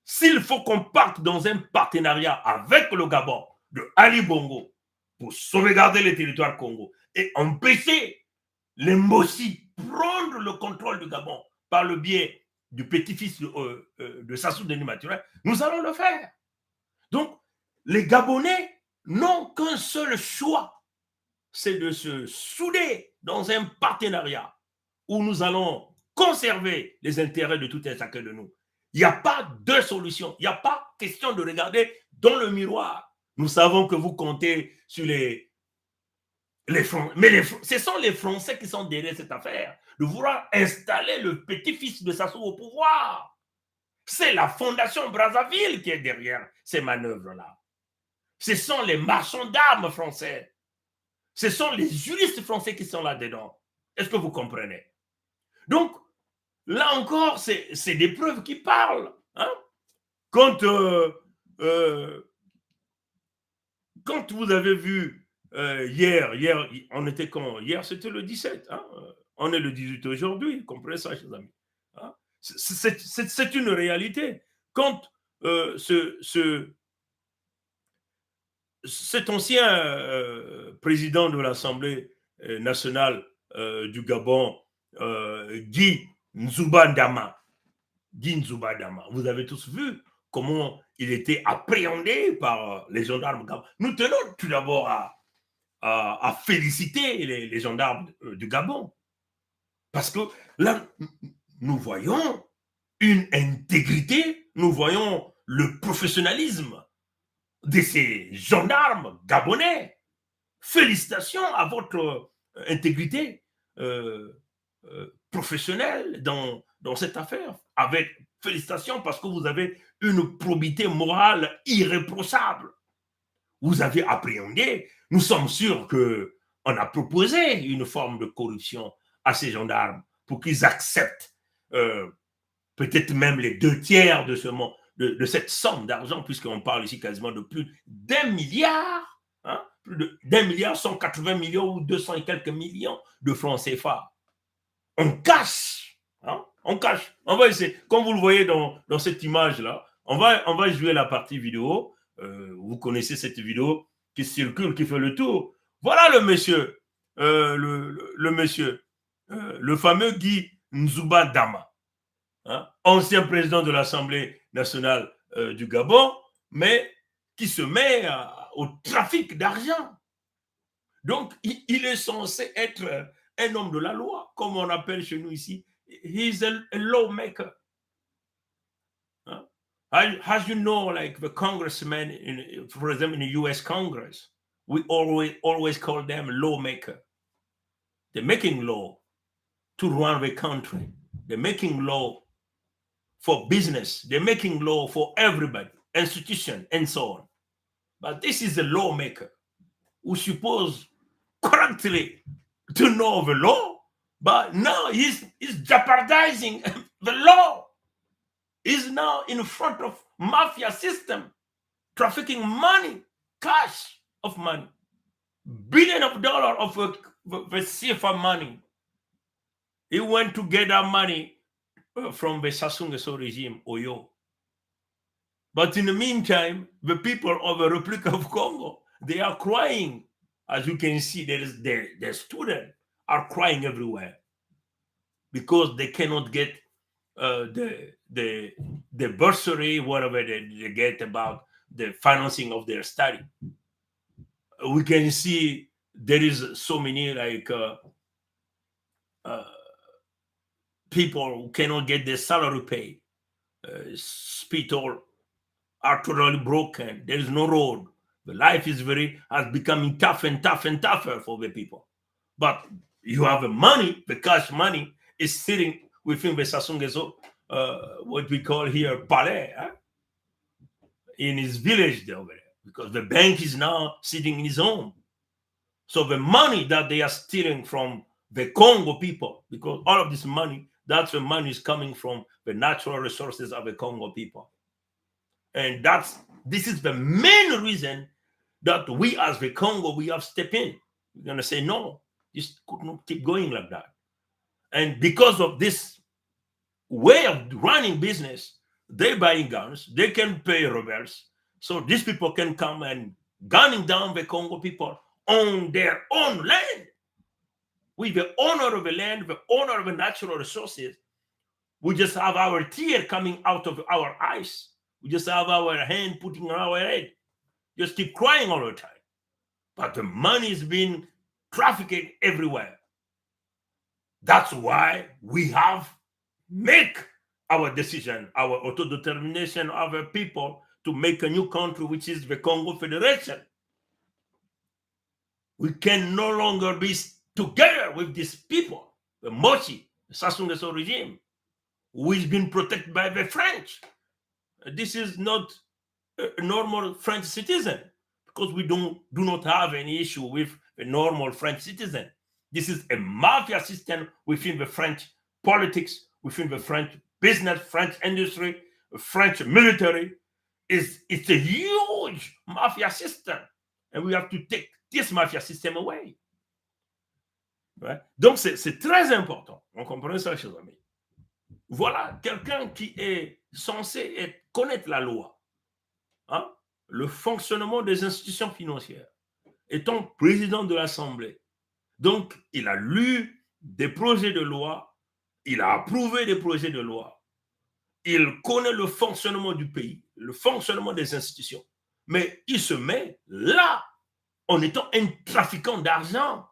S'il faut qu'on parte dans un partenariat avec le Gabon de Ali Bongo pour sauvegarder les territoires Congo et empêcher les Mbossi prendre le contrôle du Gabon par le biais du petit-fils de Sassou Denis Maturé, nous allons le faire. Donc, les Gabonais n'ont qu'un seul choix, c'est de se souder dans un partenariat où nous allons conserver les intérêts de tout un chacun de nous. Il n'y a pas de solution. Il n'y a pas question de regarder dans le miroir. Nous savons que vous comptez sur les Français. Mais ce sont les Français qui sont derrière cette affaire, de vouloir installer le petit-fils de Sassou au pouvoir. C'est la Fondation Brazzaville qui est derrière ces manœuvres-là. Ce sont les marchands d'armes français. Ce sont les juristes français qui sont là-dedans. Est-ce que vous comprenez? Donc, là encore, c'est des preuves qui parlent. Hein? Quand vous avez vu hier, on était quand? Hier, c'était le 17. Hein? On est le 18 aujourd'hui. Comprenez ça, chers amis. Hein? C'est une réalité. Quand cet ancien président de l'Assemblée nationale du Gabon, Guy Nzouba Dama, vous avez tous vu comment il était appréhendé par les gendarmes gabonais. Nous tenons tout d'abord à féliciter les gendarmes du Gabon. Parce que là, nous voyons une intégrité, nous voyons le professionnalisme de ces gendarmes gabonais. Félicitations à votre intégrité professionnelle dans cette affaire. Avec félicitations parce que vous avez une probité morale irréprochable. Vous avez appréhendé. Nous sommes sûrs qu'on a proposé une forme de corruption à ces gendarmes pour qu'ils acceptent peut-être même les 2/3 de cette somme d'argent, puisqu'on parle ici quasiment de plus d'1 milliard, hein, plus d'1 milliard, 180 millions ou 200 et quelques millions de francs CFA. On cache, hein, on cache. On va essayer, comme vous le voyez dans cette image-là, on va jouer la partie vidéo. Vous connaissez cette vidéo qui circule, qui fait le tour. Voilà le monsieur, le monsieur, le fameux Guy Nzouba Dama. Hein, ancien président de l'Assemblée nationale du Gabon, mais qui se met au trafic d'argent. Donc, il est censé être un homme de la loi, comme on appelle chez nous ici. He's a lawmaker. Huh? As you know, like the congressmen, for example, in the U.S. Congress, we always call them lawmaker. They're making law to run the country. They're making law for business. They're making law for everybody, institution, and so on. But this is a lawmaker who's supposed correctly to know the law, but now he's jeopardizing the law. He's now in front of mafia system, trafficking money, cash of money, billion of dollars of the CFA money. He went to get that money from the Sassou Nguesso regime, Oyo. But in the meantime, the people of the Republic of Congo, they are crying. As you can see, their students are crying everywhere because they cannot get the bursary, whatever they get about the financing of their study. We can see there is so many like people who cannot get their salary paid. Hospitals are totally broken. There is no road. The life has becoming tough and tough and tougher for the people. But you have the money, the cash money is sitting within the Sassou Nguesso, what we call here palais, in his village over there, because the bank is now sitting in his home. So the money that they are stealing from the Congo people, because all of this money, that's the money is coming from the natural resources of the Congo people. And this is the main reason that we as the Congo, we have stepped in. We're going to say, no, this could not keep going like that. And because of this way of running business, they're buying guns, they can pay rebels. So these people can come and gunning down the Congo people on their own land. With the owner of the land, the owner of the natural resources, we just have our tear coming out of our eyes. We just have our hand putting on our head. just keep crying all the time. But the money is being trafficked everywhere. That's why we have make our decision, our autodetermination of our people to make a new country, which is the Congo Federation. We can no longer be together with these people, the Moshi, the Sassou Nguesso regime, who is being protected by the French. This is not a normal French citizen, because we do not have any issue with a normal French citizen. This is a mafia system within the French politics, within the French business, French industry, French military. It's a huge mafia system. And we have to take this mafia system away. Ouais? Donc, c'est très important. On comprend ça, chers amis. Voilà quelqu'un qui est censé connaître la loi, hein? Le fonctionnement des institutions financières, étant président de l'Assemblée. Donc, il a lu des projets de loi, il a approuvé des projets de loi, il connaît le fonctionnement du pays, le fonctionnement des institutions, mais il se met là en étant un trafiquant d'argent.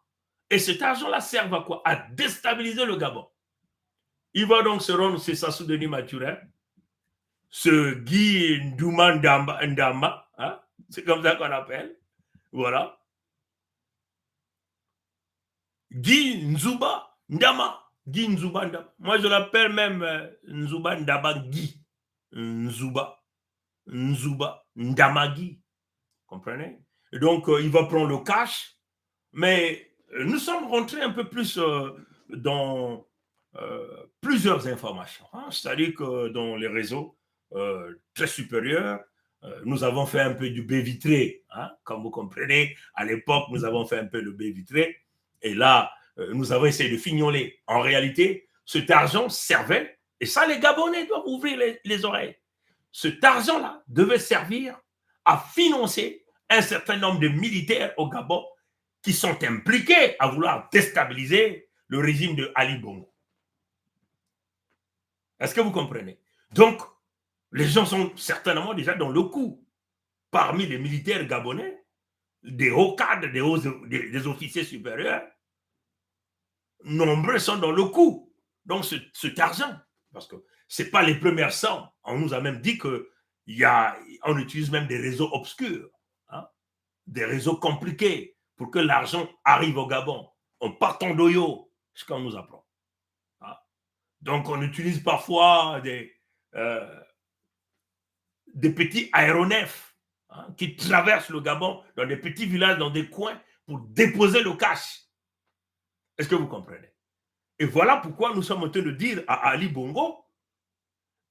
Et cet argent-là sert à quoi? À déstabiliser le Gabon. Il va donc se rendre chez Sassou Denis Mathurin, ce Guy Ndouma Ndama, hein? C'est comme ça qu'on appelle, voilà. Guy Nzuba Ndama. Guy Nzuba Ndama. Moi, je l'appelle même Nzuba Ndama Guy. Nzuba Ndama Guy. Comprenez? Et donc, il va prendre le cash. Mais nous sommes rentrés un peu plus dans plusieurs informations. Hein? C'est-à-dire que dans les réseaux très supérieurs, nous avons fait un peu du baie vitré. Hein? Comme vous comprenez, à l'époque, nous avons fait un peu le baie vitré. Et là, nous avons essayé de fignoler. En réalité, cet argent servait, et ça, les Gabonais doivent ouvrir les oreilles. Cet argent-là devait servir à financer un certain nombre de militaires au Gabon qui sont impliqués à vouloir déstabiliser le régime de Ali Bongo. Est-ce que vous comprenez? Donc, les gens sont certainement déjà dans le coup. Parmi les militaires gabonais, des hauts cadres, des officiers supérieurs, nombreux sont dans le coup. Donc, cet argent, parce que ce n'est pas les premières sommes. On nous a même dit qu'on utilise même des réseaux obscurs, hein, des réseaux compliqués pour que l'argent arrive au Gabon. En partant d'Oyo, ce qu'on nous apprend. Hein. Donc, on utilise parfois des petits aéronefs, hein, qui traversent le Gabon dans des petits villages, dans des coins, pour déposer le cash. Est-ce que vous comprenez? Et voilà pourquoi nous sommes en train de dire à Ali Bongo,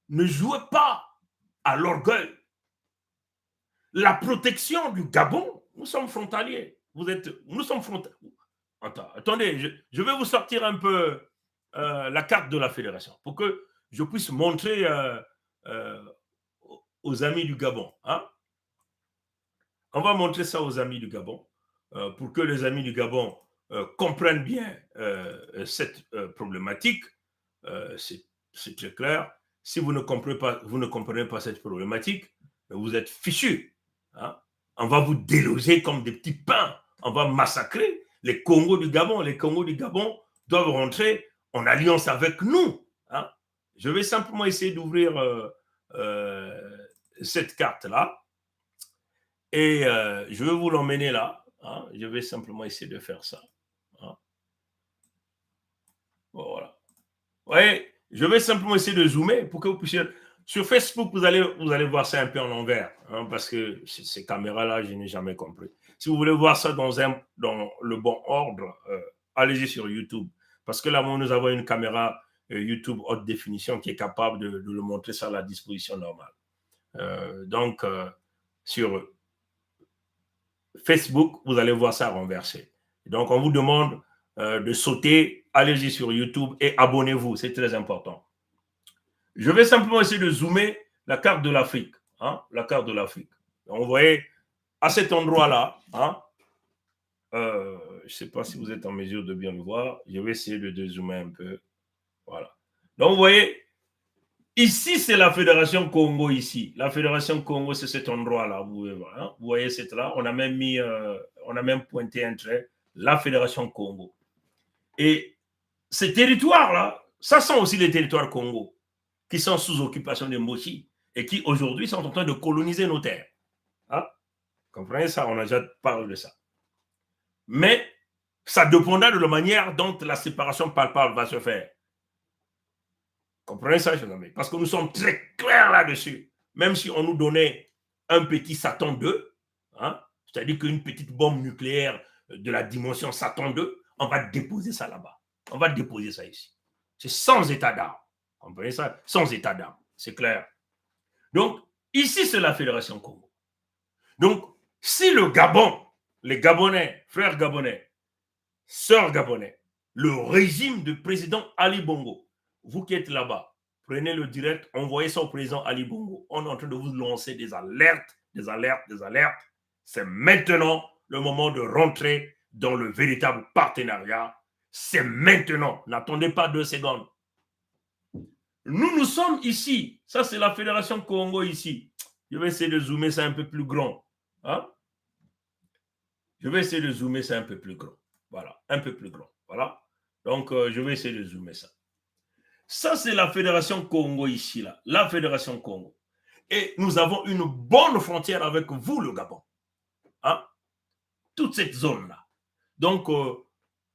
ne jouez pas à l'orgueil. La protection du Gabon, nous sommes frontaliers. Nous sommes frontaliers. Attendez, je vais vous sortir un peu la carte de la fédération pour que je puisse montrer aux amis du Gabon. Hein? On va montrer ça aux amis du Gabon pour que les amis du Gabon comprennent bien cette problématique. C'est très clair. Si vous ne comprenez pas cette problématique, vous êtes fichus. Hein? On va vous déloger comme des petits pains. On va massacrer les Congos du Gabon. Les Congos du Gabon doivent rentrer en alliance avec nous. Hein? Je vais simplement essayer d'ouvrir cette carte-là. Et je vais vous l'emmener là. Hein? Je vais simplement essayer de faire ça. Hein? Voilà. Vous voyez, je vais simplement essayer de zoomer pour que vous puissiez... Sur Facebook, vous allez voir ça un peu en envers, hein, parce que ces caméras-là, je n'ai jamais compris. Si vous voulez voir ça dans le bon ordre, allez-y sur YouTube. Parce que là, nous avons une caméra YouTube haute définition qui est capable de le montrer ça à la disposition normale. Donc, sur Facebook, vous allez voir ça renversé. Donc, on vous demande de sauter, allez-y sur YouTube et abonnez-vous, c'est très important. Je vais simplement essayer de zoomer la carte de l'Afrique. Hein, la carte de l'Afrique. Donc, vous voyez, à cet endroit-là, hein, je ne sais pas si vous êtes en mesure de bien le voir. Je vais essayer de zoomer un peu. Voilà. Donc, vous voyez, Ici, c'est la Fédération Congo, ici. La Fédération Congo, c'est cet endroit-là. Vous voyez, c'est là. On a même pointé un trait. La Fédération Congo. Et ces territoires-là, ça sont aussi les territoires Congo qui sont sous occupation de Moshi et qui, aujourd'hui, sont en train de coloniser nos terres. Hein? Comprenez ça? On a déjà parlé de ça. Mais ça dépendra de la manière dont la séparation palpable va se faire. Comprenez ça, chers amis? Parce que nous sommes très clairs là-dessus. Même si on nous donnait un petit Satan 2, hein, c'est-à-dire qu'une petite bombe nucléaire de la dimension Satan 2, on va déposer ça là-bas. On va déposer ça ici. C'est sans état d'arme. Comprenez ça? Sans état d'arme. C'est clair. Donc, ici, c'est la Fédération Congo. Donc, si le Gabon, les Gabonais, frères Gabonais, sœurs Gabonais, le régime du président Ali Bongo, vous qui êtes là-bas, prenez le direct, envoyez ça au président Ali Bongo. On est en train de vous lancer des alertes, des alertes, des alertes. C'est maintenant le moment de rentrer dans le véritable partenariat. C'est maintenant. N'attendez pas 2 secondes. Nous sommes ici. Ça, c'est la Fédération Congo ici. Je vais essayer de zoomer ça un peu plus grand. Hein? Je vais essayer de zoomer ça un peu plus grand. Voilà, un peu plus grand. Voilà. Donc, je vais essayer de zoomer ça. Ça, c'est la Fédération Congo ici, là. La Fédération Congo. Et nous avons une bonne frontière avec vous, le Gabon. Hein? Toute cette zone-là. Donc,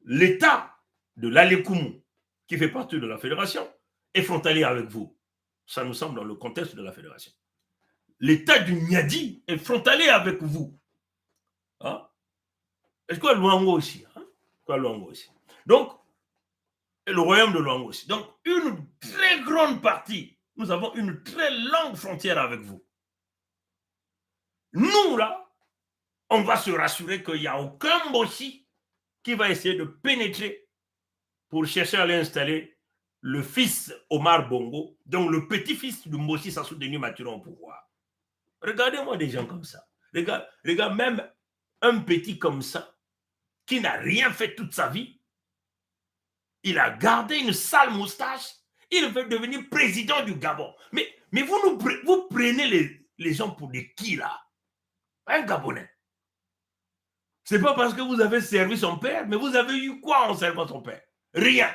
l'État de l'Alekoumou, qui fait partie de la Fédération, est frontalier avec vous. Ça nous semble dans le contexte de la Fédération. L'État du Niadi est frontalier avec vous. Hein? Est-ce que Luango aussi? Hein? Luango aussi. Donc, et le royaume de Luango aussi. Donc, une très grande partie, nous avons une très longue frontière avec vous. Nous, là, on va se rassurer qu'il n'y a aucun Moshi qui va essayer de pénétrer pour chercher à aller installer le fils Omar Bongo, donc le petit-fils de Moshi Sassou Denis Mathurin au pouvoir. Regardez-moi des gens comme ça. Regarde même un petit comme ça, qui n'a rien fait toute sa vie. Il a gardé une sale moustache. Il veut devenir président du Gabon. Mais vous prenez les gens pour des qui, là? Un Gabonais. C'est pas parce que vous avez servi son père, mais vous avez eu quoi en servant son père? Rien.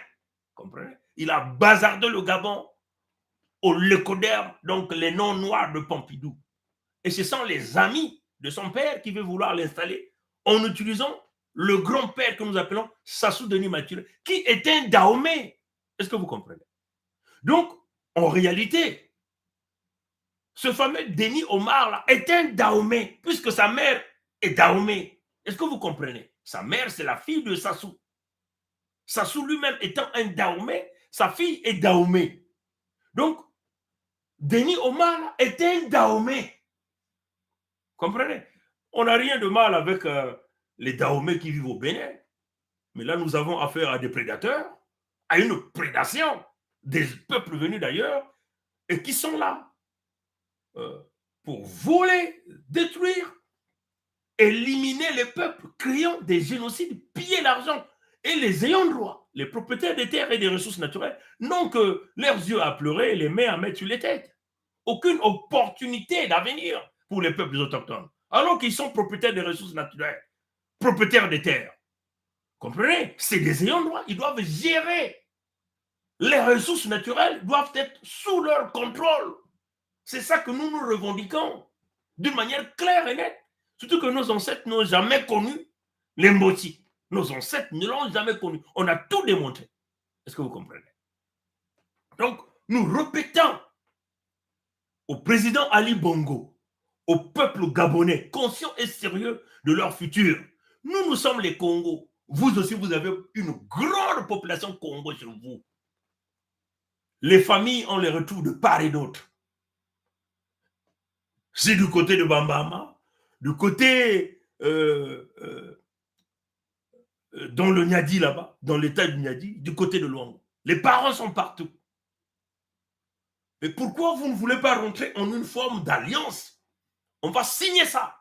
Comprenez? Il a bazardé le Gabon au Lecoderme, donc les noms noirs de Pompidou. Et ce sont les amis de son père qui veulent vouloir l'installer en utilisant le grand-père que nous appelons Sassou Denis Mathurin, qui est un Dahomey. Est-ce que vous comprenez? Donc, en réalité, ce fameux Denis Omar là est un Dahomey, puisque sa mère est Dahomey. Est-ce que vous comprenez? Sa mère, c'est la fille de Sassou. Sassou lui-même étant un Dahomey, sa fille est Dahomey. Donc, Denis Omar là, est un Dahomey. Comprenez? On n'a rien de mal avec les Dahomey qui vivent au Bénin. Mais là, nous avons affaire à des prédateurs, à une prédation des peuples venus d'ailleurs et qui sont là pour voler, détruire, éliminer les peuples, créant des génocides, piller l'argent. Et les ayants droit, les propriétaires des terres et des ressources naturelles, n'ont que leurs yeux à pleurer et les mains à mettre sur les têtes. Aucune opportunité d'avenir pour les peuples autochtones, alors qu'ils sont propriétaires des ressources naturelles, propriétaires des terres. Comprenez? C'est des ayants droit, ils doivent gérer. Les ressources naturelles doivent être sous leur contrôle. C'est ça que nous nous revendiquons d'une manière claire et nette. Surtout que nos ancêtres n'ont jamais connu les Mboti. Nos ancêtres ne l'ont jamais connu. On a tout démontré. Est-ce que vous comprenez? Donc, nous répétons au président Ali Bongo, au peuple gabonais, conscient et sérieux de leur futur. Nous sommes les Congos. Vous aussi, vous avez une grande population Congo sur vous. Les familles, on les retrouve de part et d'autre. C'est du côté de Bambama, du côté dans le Niadi là-bas, dans l'état du Niadi, du côté de Luango. Les parents sont partout. Mais pourquoi vous ne voulez pas rentrer en une forme d'alliance? On va signer ça.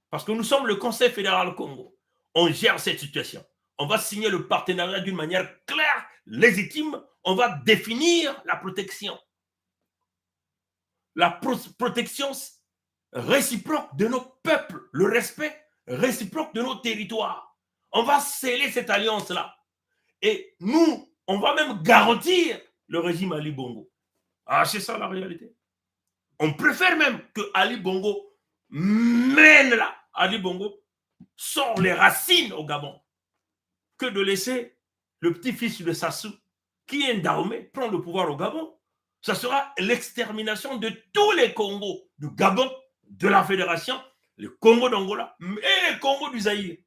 Parce que nous sommes le Conseil fédéral Congo. On gère cette situation. On va signer le partenariat d'une manière claire, légitime. On va définir la protection. la protection réciproque de nos peuples, le respect réciproque de nos territoires. On va sceller cette alliance-là. Et nous, on va même garantir le régime Ali Bongo. Ah, c'est ça la réalité. On préfère même que Ali Bongo mène là, Ali Bongo sort les racines au Gabon, que de laisser le petit-fils de Sassou, qui est Dahomey, prendre le pouvoir au Gabon. Ça sera l'extermination de tous les Congos, du Gabon, de la Fédération, le Congo d'Angola et le Congo du Zaïre.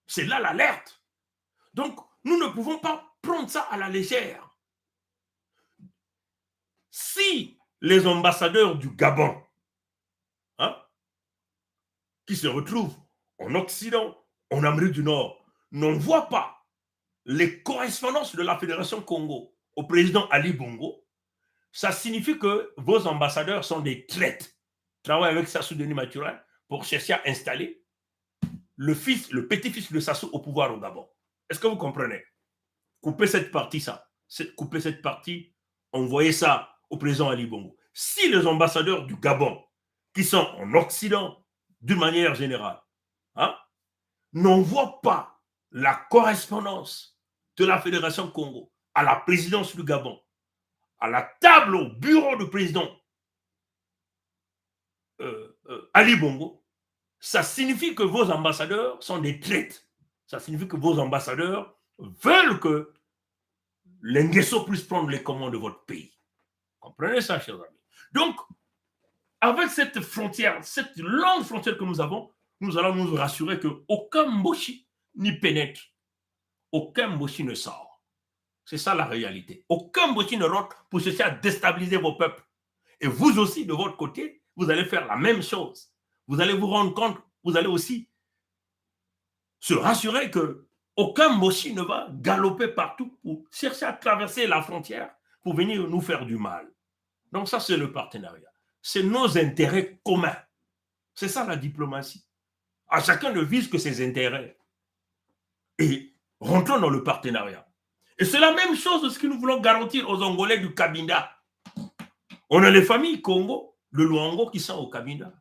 C'est là l'alerte. Donc, nous ne pouvons pas prendre ça à la légère. Si les ambassadeurs du Gabon, hein, qui se retrouvent en Occident, en Amérique du Nord, n'envoient pas les correspondances de la Fédération Congo au président Ali Bongo, ça signifie que vos ambassadeurs sont des traîtres. Travaillent avec Sassou Denis Maturana pour chercher à installer le petit-fils de Sassou au pouvoir au Gabon. Est-ce que vous comprenez? Coupez cette partie, coupez cette partie, envoyez ça au président Ali Bongo. Si les ambassadeurs du Gabon, qui sont en Occident d'une manière générale, hein, n'envoient pas la correspondance de la Fédération Congo à la présidence du Gabon, à la table, au bureau du président Ali Bongo, ça signifie que vos ambassadeurs sont des traîtres. Ça signifie que vos ambassadeurs veulent que l'Ngeso puisse prendre les commandes de votre pays. Comprenez ça, chers amis. Donc, avec cette frontière, cette longue frontière que nous avons, nous allons nous rassurer qu'aucun Mboshi n'y pénètre, aucun Mboshi ne sort. C'est ça la réalité. Aucun Mboshi ne rentre pour chercher à déstabiliser vos peuples. Et vous aussi, de votre côté, vous allez faire la même chose. Vous allez vous rendre compte, vous allez aussi se rassurer qu'aucun Mboshi ne va galoper partout pour chercher à traverser la frontière pour venir nous faire du mal. Donc ça, c'est le partenariat. C'est nos intérêts communs. C'est ça la diplomatie. À chacun ne vise que ses intérêts. Et rentrons dans le partenariat. Et c'est la même chose de ce que nous voulons garantir aux Angolais du Cabinda. On a les familles Congo, de Luango qui sont au Cabinda.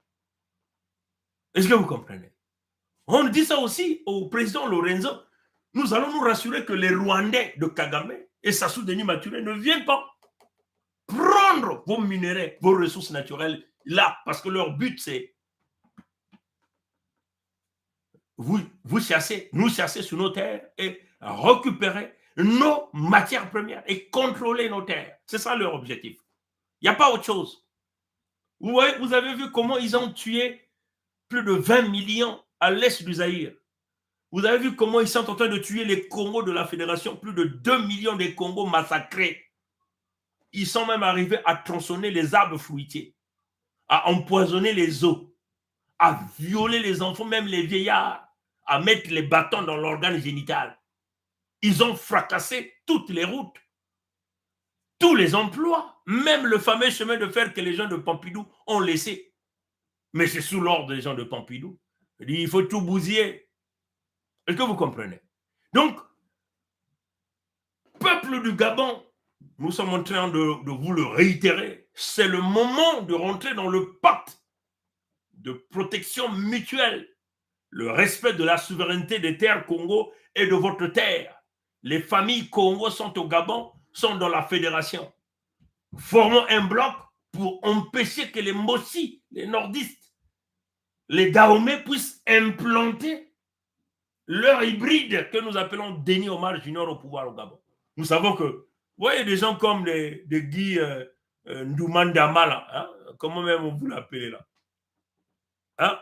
Est-ce que vous comprenez? On dit ça aussi au président Lorenzo. Nous allons nous rassurer que les Rwandais de Kagame et Sassou Denis Maturana ne viennent pas prendre vos minéraux, vos ressources naturelles là, parce que leur but c'est vous chasser, nous chasser sur nos terres et récupérer nos matières premières et contrôler nos terres. C'est ça leur objectif. Il n'y a pas autre chose. Vous voyez, vous avez vu comment ils ont tué plus de 20 millions à l'est du Zaïre. Vous avez vu comment ils sont en train de tuer les Congos de la Fédération, plus de 2 millions de Congos massacrés. Ils sont même arrivés à tronçonner les arbres fruitiers, à empoisonner les eaux, à violer les enfants, même les vieillards, à mettre les bâtons dans l'organe génital. Ils ont fracassé toutes les routes, tous les emplois, même le fameux chemin de fer que les gens de Pompidou ont laissé. Mais c'est sous l'ordre des gens de Pompidou. Il faut tout bousiller. Est-ce que vous comprenez? Donc, peuple du Gabon, nous sommes en train de vous le réitérer. C'est le moment de rentrer dans le pacte de protection mutuelle, le respect de la souveraineté des terres Congo et de votre terre. Les familles Congo sont au Gabon, sont dans la fédération. Formons un bloc pour empêcher que les Mossi, les nordistes, les Dahomey puissent implanter leur hybride que nous appelons Denis Omar Junior au pouvoir au Gabon. Nous savons que, vous voyez, des gens comme des Guy Ndoumandama, là, hein, comment même vous l'appelez là, hein,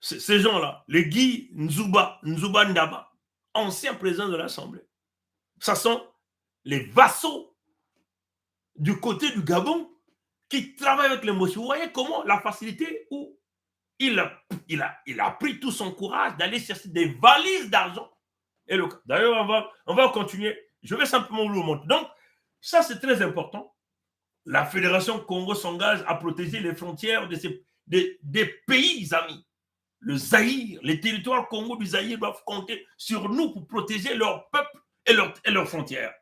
ces gens-là, les Guy Nzuba Ndaba, anciens présidents de l'Assemblée, ça sont les vassaux du côté du Gabon qui travaillent avec les Mossi. Vous voyez comment la facilité où il a pris tout son courage d'aller chercher des valises d'argent. D'ailleurs, on va continuer. Je vais simplement vous le montrer. Donc, ça, c'est très important. La Fédération Congo s'engage à protéger les frontières des pays amis. Le Zaïre, les territoires Congo du Zaïre doivent compter sur nous pour protéger leur peuple et leurs frontières.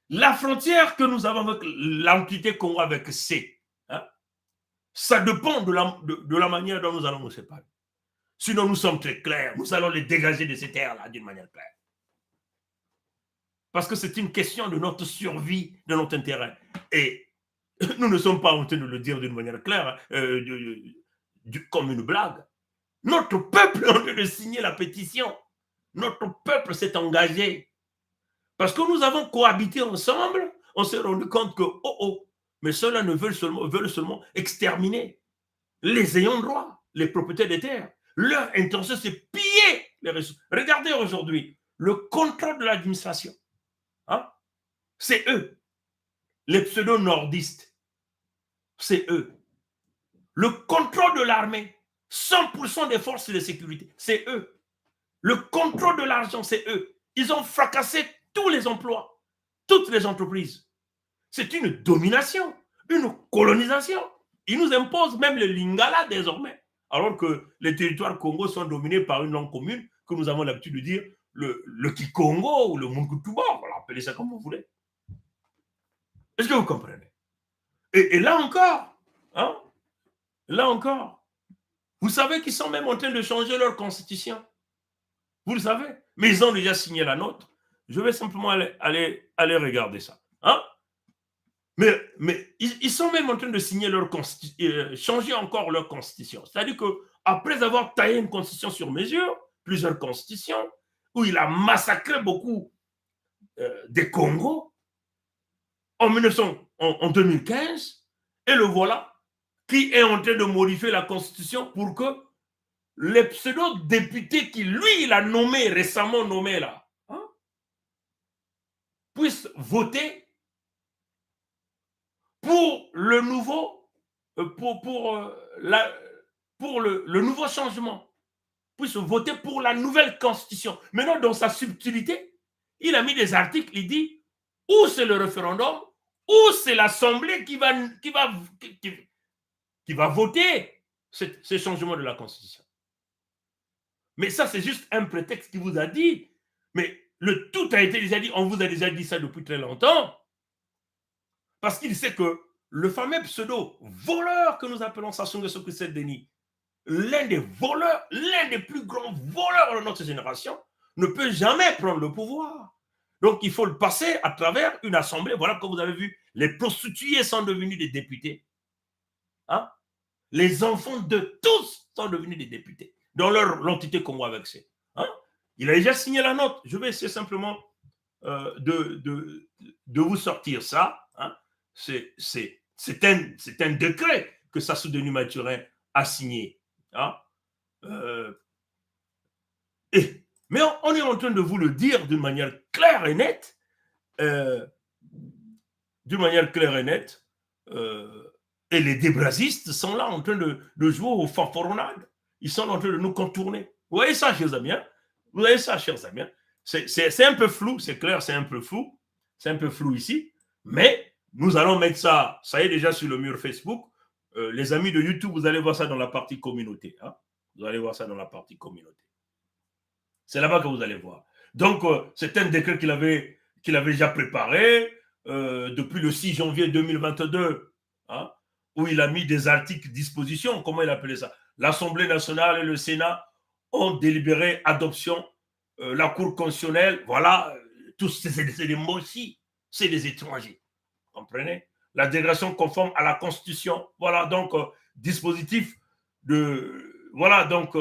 La frontière que nous avons avec l'entité Congo avec C, Ça dépend de la manière dont nous allons nous séparer. Sinon, nous sommes très clairs. Nous allons les dégager de ces terres-là d'une manière claire. Parce que c'est une question de notre survie, de notre intérêt. Et nous ne sommes pas en train de le dire d'une manière claire, comme une blague. Notre peuple est en train de signer la pétition. Notre peuple s'est engagé. Parce que nous avons cohabité ensemble, on s'est rendu compte que, mais ceux-là veulent seulement exterminer les ayants droit, les propriétaires des terres. Leur intention, c'est piller les ressources. Regardez aujourd'hui, le contrôle de l'administration, hein? C'est eux. Les pseudo-nordistes, c'est eux. Le contrôle de l'armée, 100% des forces de sécurité, c'est eux. Le contrôle de l'argent, c'est eux. Ils ont fracassé tous les emplois, toutes les entreprises. C'est une domination, une colonisation. Ils nous imposent même le lingala désormais, alors que les territoires Congo sont dominés par une langue commune que nous avons l'habitude de dire le Kikongo ou le Mungutuba, voilà, appelez ça comme vous voulez. Est-ce que vous comprenez? Et là encore, hein, là encore, vous savez qu'ils sont même en train de changer leur constitution. Vous le savez, mais ils ont déjà signé la nôtre. Je vais simplement aller regarder ça. Hein? Mais ils sont même en train de signer leur constitution, changer encore leur constitution. C'est-à-dire qu'après avoir taillé une constitution sur mesure, plusieurs constitutions, où il a massacré beaucoup des Congos en 2015, et le voilà qui est en train de modifier la constitution pour que les pseudo-députés qui, lui, il a nommé, récemment nommé là, hein, puissent voter pour le nouveau, le nouveau changement, puissent voter pour la nouvelle constitution. Maintenant, dans sa subtilité, il a mis des articles, il dit, ou c'est le référendum, ou c'est l'Assemblée qui va voter ce changement de la constitution. Mais ça, c'est juste un prétexte qui vous a dit. Mais le tout a été déjà dit. On vous a déjà dit ça depuis très longtemps. Parce qu'il sait que le fameux pseudo-voleur que nous appelons Sassou Nguesso Christophe Denis, l'un des voleurs, l'un des plus grands voleurs de notre génération, ne peut jamais prendre le pouvoir. Donc, il faut le passer à travers une assemblée. Voilà, comme vous avez vu, les prostituées sont devenus des députés. Hein? Les enfants de tous sont devenus des députés dans l'entité Congo avec c'est. Hein? Il a déjà signé la note. Je vais essayer simplement de vous sortir ça. Hein? C'est un décret que Sassou Denis Mathurin a signé. Hein? Mais on est en train de vous le dire d'une manière claire et nette. Et les débrasistes sont là en train de jouer au fanfaronnade. Ils sont en train de nous contourner. Vous voyez ça, chers amis? Vous voyez ça, chers amis? C'est un peu flou, c'est clair, c'est un peu flou. C'est un peu flou ici. Mais nous allons mettre ça, ça est déjà sur le mur Facebook. Les amis de YouTube, vous allez voir ça dans la partie communauté. Hein? Vous allez voir ça dans la partie communauté. C'est là-bas que vous allez voir. Donc, c'est un décret qu'il avait déjà préparé depuis le 6 janvier 2022, hein, où il a mis des articles disposition, comment il appelait ça? L'Assemblée nationale et le Sénat ont délibéré adoption, la Cour constitutionnelle, voilà, tous c'est des mots aussi, c'est des étrangers. Comprenez? La délégation conforme à la Constitution, voilà, donc, dispositif de. Voilà, donc,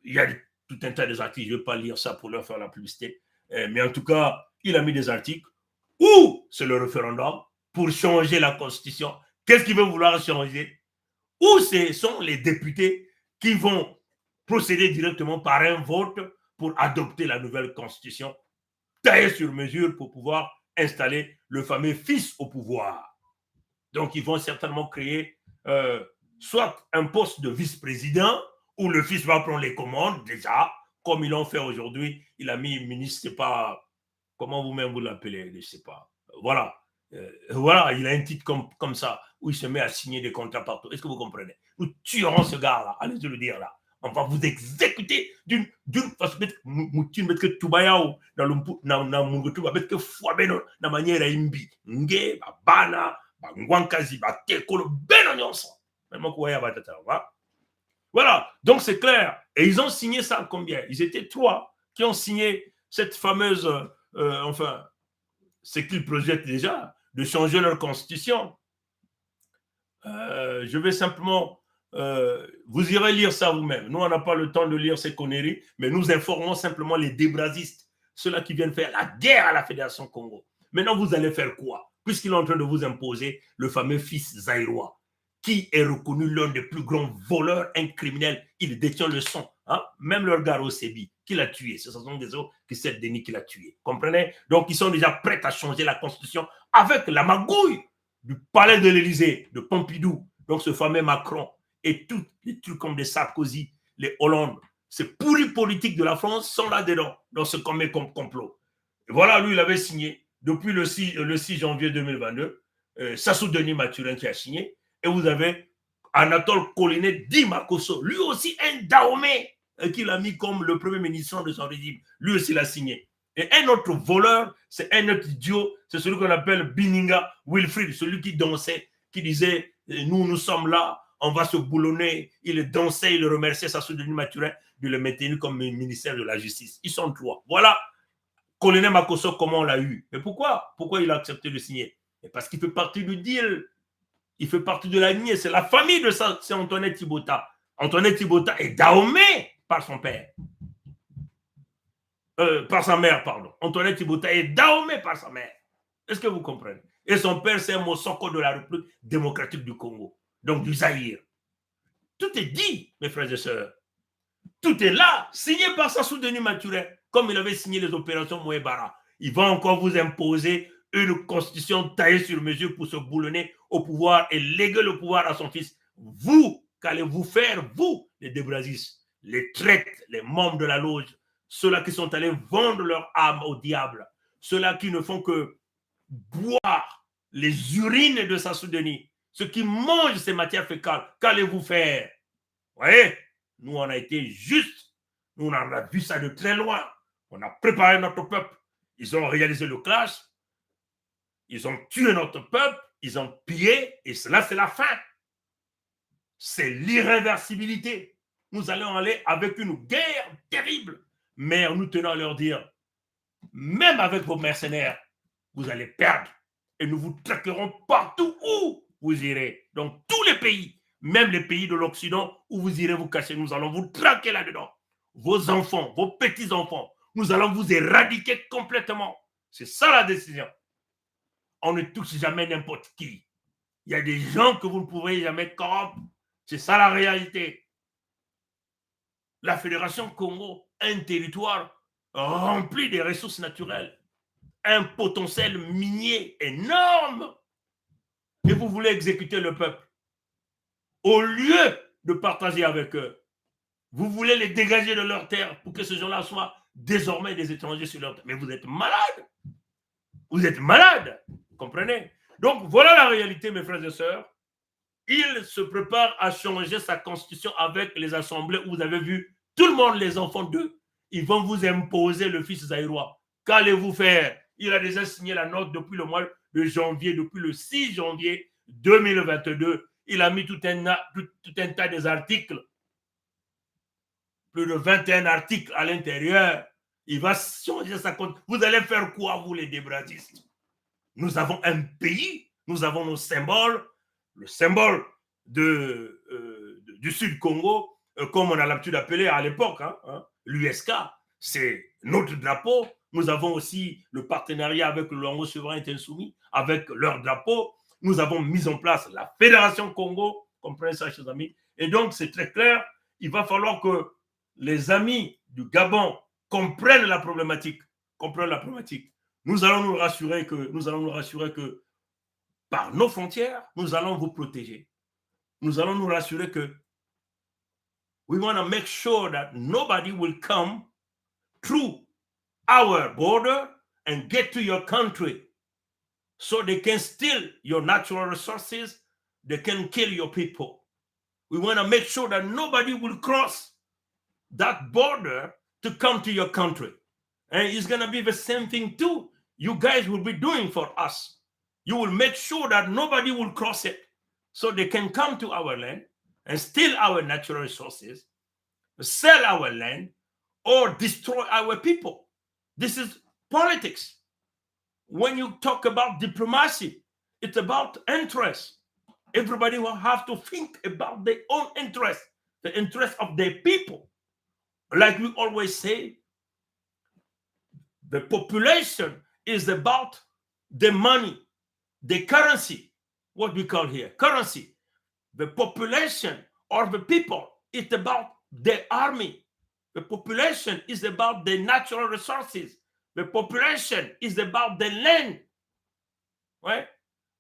il y a tout un tas d'articles, je ne vais pas lire ça pour leur faire la publicité, mais en tout cas, il a mis des articles où c'est le référendum pour changer la Constitution. Qu'est-ce qu'il veut vouloir changer? Où ce sont les députés qui vont procéder directement par un vote pour adopter la nouvelle Constitution, taillée sur mesure pour pouvoir installer le fameux fils au pouvoir. Donc, ils vont certainement créer soit un poste de vice-président où le fils va prendre les commandes, déjà, comme ils l'ont fait aujourd'hui. Il a mis ministre, je ne sais pas, comment vous-même vous l'appelez, je ne sais pas. Voilà. Voilà, il a un titre comme ça, où il se met à signer des contrats partout. Est-ce que vous comprenez? Nous tuerons ce gars-là, allez-y le dire là. On va vous exécuter d'une façon, mettre que Tubayao, dans le Mungutuba, mettre que Fouabeno, dans la manière à Imbi, Nge, Bana, Ngwankazi, Tekolo, Beno Nyonso. Voilà, donc c'est clair. Et ils ont signé ça combien? Ils étaient 3 qui ont signé cette fameuse, enfin, ce qu'ils projettent déjà, de changer leur constitution. Je vais simplement, vous irez lire ça vous-même. Nous, on n'a pas le temps de lire ces conneries, mais nous informons simplement les débrasistes, ceux-là qui viennent faire la guerre à la Fédération Congo. Maintenant, vous allez faire quoi? Puisqu'il est en train de vous imposer le fameux fils zaïrois, qui est reconnu l'un des plus grands voleurs, un criminel. Il détient le sang. Hein? Même leur gars Osebi, qui l'a tué. Ce sont des autres qui c'est Denis qui l'a tué. Comprenez? Donc, ils sont déjà prêts à changer la constitution avec la magouille du palais de l'Élysée, de Pompidou. Donc, ce fameux Macron et tous les trucs comme des Sarkozy, les Hollande, ces pourris politiques de la France sont là-dedans, dans ce complot. Et voilà, lui, il avait signé depuis le 6 janvier 2022, Sassou Denis Mathurin qui a signé. Et vous avez Anatole Colinet Di Makosso, lui aussi un Dahomey, qu'il a mis comme le premier ministre de son régime. Lui aussi l'a signé. Et un autre voleur, c'est un autre idiot, c'est celui qu'on appelle Bininga Wilfried, celui qui dansait, qui disait nous sommes là, on va se boulonner. Il dansait, il remerciait Sassou Denis Mathurin de le maintenir comme ministère de la Justice. Ils sont 3. Voilà Colinet Makosso, comment on l'a eu. Mais pourquoi il a accepté de signer? Parce qu'il fait partie du deal. Il fait partie de la lignée, c'est la famille de ça, c'est Antoinette Thibota. Antoinette Thibota est Dahomey par son père. Par sa mère, pardon. Antoinette Thibota est Dahomey par sa mère. Est-ce que vous comprenez? Et son père, c'est un Mosoko de la République démocratique du Congo, donc du Zaïre. Tout est dit, mes frères et sœurs. Tout est là, signé par Sassou Denis Mathurin, comme il avait signé les opérations Mouébara. Il va encore vous imposer une constitution taillée sur mesure pour se boulonner au pouvoir et léguer le pouvoir à son fils. Vous, qu'allez-vous faire, vous, les débrasistes, les traîtres, les membres de la loge, ceux-là qui sont allés vendre leur âme au diable, ceux-là qui ne font que boire les urines de Sassou Denis, ceux qui mangent ces matières fécales, qu'allez-vous faire? Vous voyez, nous, on a été justes, nous, on a vu ça de très loin, on a préparé notre peuple, ils ont réalisé le clash, ils ont tué notre peuple, ils ont pillé, et cela, c'est la fin. C'est l'irréversibilité. Nous allons aller avec une guerre terrible. Mais nous tenons à leur dire, même avec vos mercenaires, vous allez perdre. Et nous vous traquerons partout où vous irez. Donc, tous les pays, même les pays de l'Occident où vous irez vous cacher, nous allons vous traquer là-dedans. Vos enfants, vos petits-enfants, nous allons vous éradiquer complètement. C'est ça la décision. On ne touche jamais n'importe qui. Il y a des gens que vous ne pouvez jamais corrompre. C'est ça la réalité. La Fédération Congo a un territoire rempli des ressources naturelles, un potentiel minier énorme. Et vous voulez exécuter le peuple. Au lieu de partager avec eux, vous voulez les dégager de leur terre pour que ces gens-là soient désormais des étrangers sur leur terre. Mais vous êtes malades. Vous êtes malades. Comprenez? Donc, voilà la réalité, mes frères et sœurs. Il se prépare à changer sa constitution avec les assemblées où vous avez vu tout le monde, les enfants d'eux. Ils vont vous imposer le fils zaïrois. Qu'allez-vous faire? Il a déjà signé la note depuis le mois de janvier, depuis le 6 janvier 2022. Il a mis tout un tas des articles. Plus de 21 articles à l'intérieur. Il va changer sa constitution. Vous allez faire quoi, vous, les débrasistes? Nous avons un pays, nous avons nos symboles, le symbole du Sud Congo, comme on a l'habitude d'appeler à l'époque, l'USK, c'est notre drapeau. Nous avons aussi le partenariat avec le Longo Souveraineté Insoumis, avec leur drapeau. Nous avons mis en place la Fédération Congo, comprenez ça, chers amis. Et donc, c'est très clair, il va falloir que les amis du Gabon comprennent la problématique. Nous allons nous rassurer que par nos frontières, nous allons vous protéger. Nous allons nous rassurer que we want to make sure that nobody will come through our border and get to your country so they can steal your natural resources, they can kill your people. We want to make sure that nobody will cross that border to come to your country. And it's going to be the same thing too. You guys will be doing for us. You will make sure that nobody will cross it so they can come to our land and steal our natural resources, sell our land, or destroy our people. This is politics. When you talk about diplomacy, it's about interest. Everybody will have to think about their own interest, the interest of their people. Like we always say, the population is about the money, the currency, what we call here, currency. The population or the people, it's about the army. The population is about the natural resources. The population is about the land, right?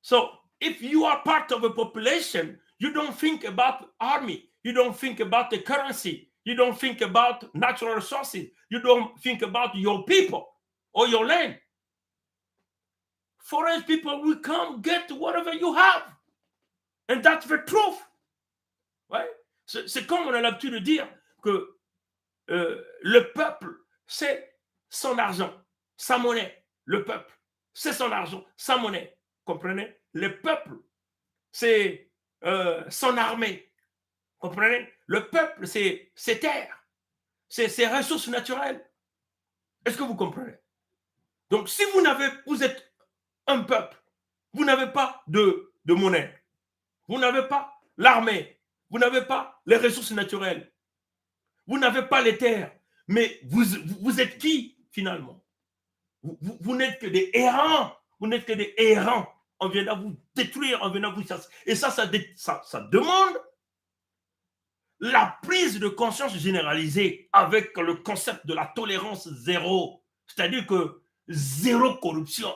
So if you are part of a population, you don't think about army. You don't think about the currency. You don't think about natural resources. You don't think about your people or your land. Foreign people will come get whatever you have. And that's the truth. Ouais? C'est comme on a l'habitude de dire que le peuple, c'est son argent, sa monnaie. Le peuple, c'est son argent, sa monnaie. Comprenez? Le peuple, c'est son armée. Comprenez? Le peuple, c'est ses terres, c'est ses ressources naturelles. Est-ce que vous comprenez? Donc, si vous êtes un peuple, vous n'avez pas de monnaie, vous n'avez pas l'armée, vous n'avez pas les ressources naturelles, vous n'avez pas les terres, mais vous êtes qui finalement? Vous n'êtes que des errants, vous n'êtes que des errants. On vient vous détruire, on vient vous chasser. Et ça demande la prise de conscience généralisée avec le concept de la tolérance zéro, c'est-à-dire que zéro corruption,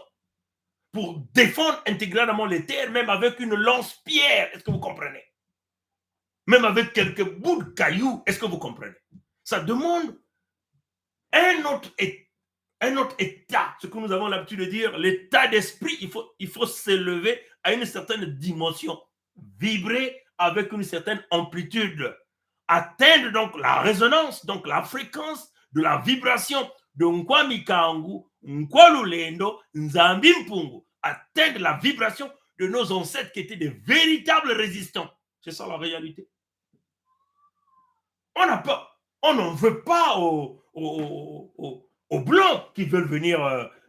pour défendre intégralement les terres, même avec une lance-pierre. Est-ce que vous comprenez? Même avec quelques bouts de cailloux. Est-ce que vous comprenez? Ça demande un autre état, ce que nous avons l'habitude de dire, l'état d'esprit. Il faut s'élever à une certaine dimension, vibrer avec une certaine amplitude, atteindre donc la résonance, donc la fréquence de la vibration de Nkwamikangu, Nkwalulendo, Nzambimpungu, atteindre la vibration de nos ancêtres qui étaient des véritables résistants. C'est ça la réalité. On n'en veut pas aux blancs qui veulent venir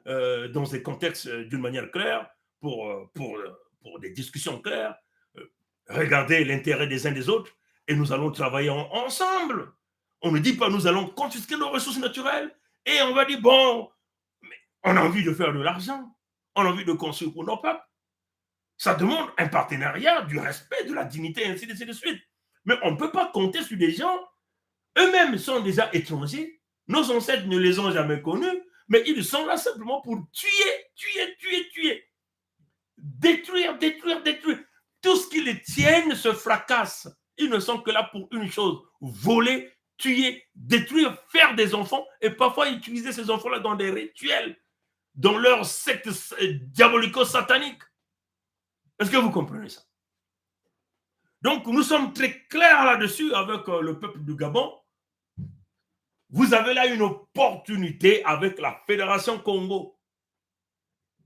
dans ces contextes d'une manière claire pour des discussions claires, regarder l'intérêt des uns des autres et nous allons travailler ensemble. On ne dit pas nous allons confisquer nos ressources naturelles et on va dire bon, mais on a envie de faire de l'argent, on a envie de construire pour nos peuples. Ça demande un partenariat, du respect, de la dignité, ainsi de suite. Mais on ne peut pas compter sur des gens, eux-mêmes sont déjà étrangers, nos ancêtres ne les ont jamais connus, mais ils sont là simplement pour tuer. Détruire. Tout ce qui les tienne se fracasse. Ils ne sont que là pour une chose, voler, tuer, détruire, faire des enfants et parfois utiliser ces enfants-là dans des rituels, dans leur secte diabolico-satanique. Est-ce que vous comprenez ça? Donc, nous sommes très clairs là-dessus avec le peuple du Gabon. Vous avez là une opportunité avec la Fédération Congo.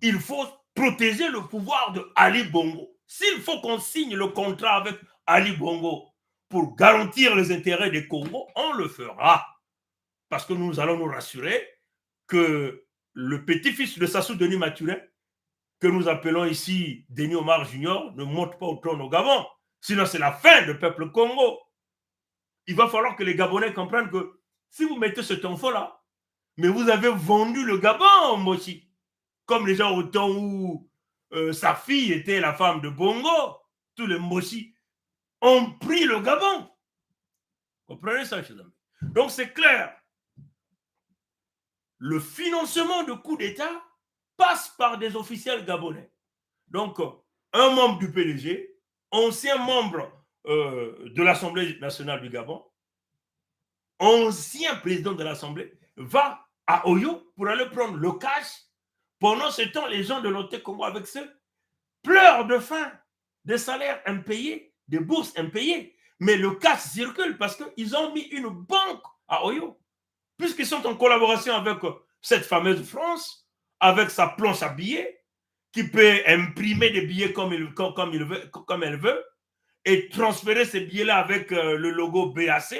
Il faut protéger le pouvoir de Ali Bongo. S'il faut qu'on signe le contrat avec Ali Bongo pour garantir les intérêts des Congo, on le fera. Parce que nous allons nous rassurer que le petit-fils de Sassou Denis Maturin, que nous appelons ici Denis Omar Junior, ne monte pas au trône au Gabon. Sinon, c'est la fin du peuple Congo. Il va falloir que les Gabonais comprennent que si vous mettez cet enfant-là, mais vous avez vendu le Gabon, Moshi. Comme les gens au temps où sa fille était la femme de Bongo, tous les Moshi ont pris le Gabon. Comprenez ça, chers amis? Donc, c'est clair. Le financement de coup d'État passe par des officiels gabonais. Donc, un membre du PDG, ancien membre de l'Assemblée nationale du Gabon, ancien président de l'Assemblée, va à Oyo pour aller prendre le cash. Pendant ce temps, les gens de l'Oté Congo avec ceux pleurent de faim, des salaires impayés, des bourses impayées. Mais le cash circule parce qu'ils ont mis une banque à Oyo. Puisqu'ils sont en collaboration avec cette fameuse France, avec sa planche à billets, qui peut imprimer des billets comme elle veut, et transférer ces billets-là avec le logo BAC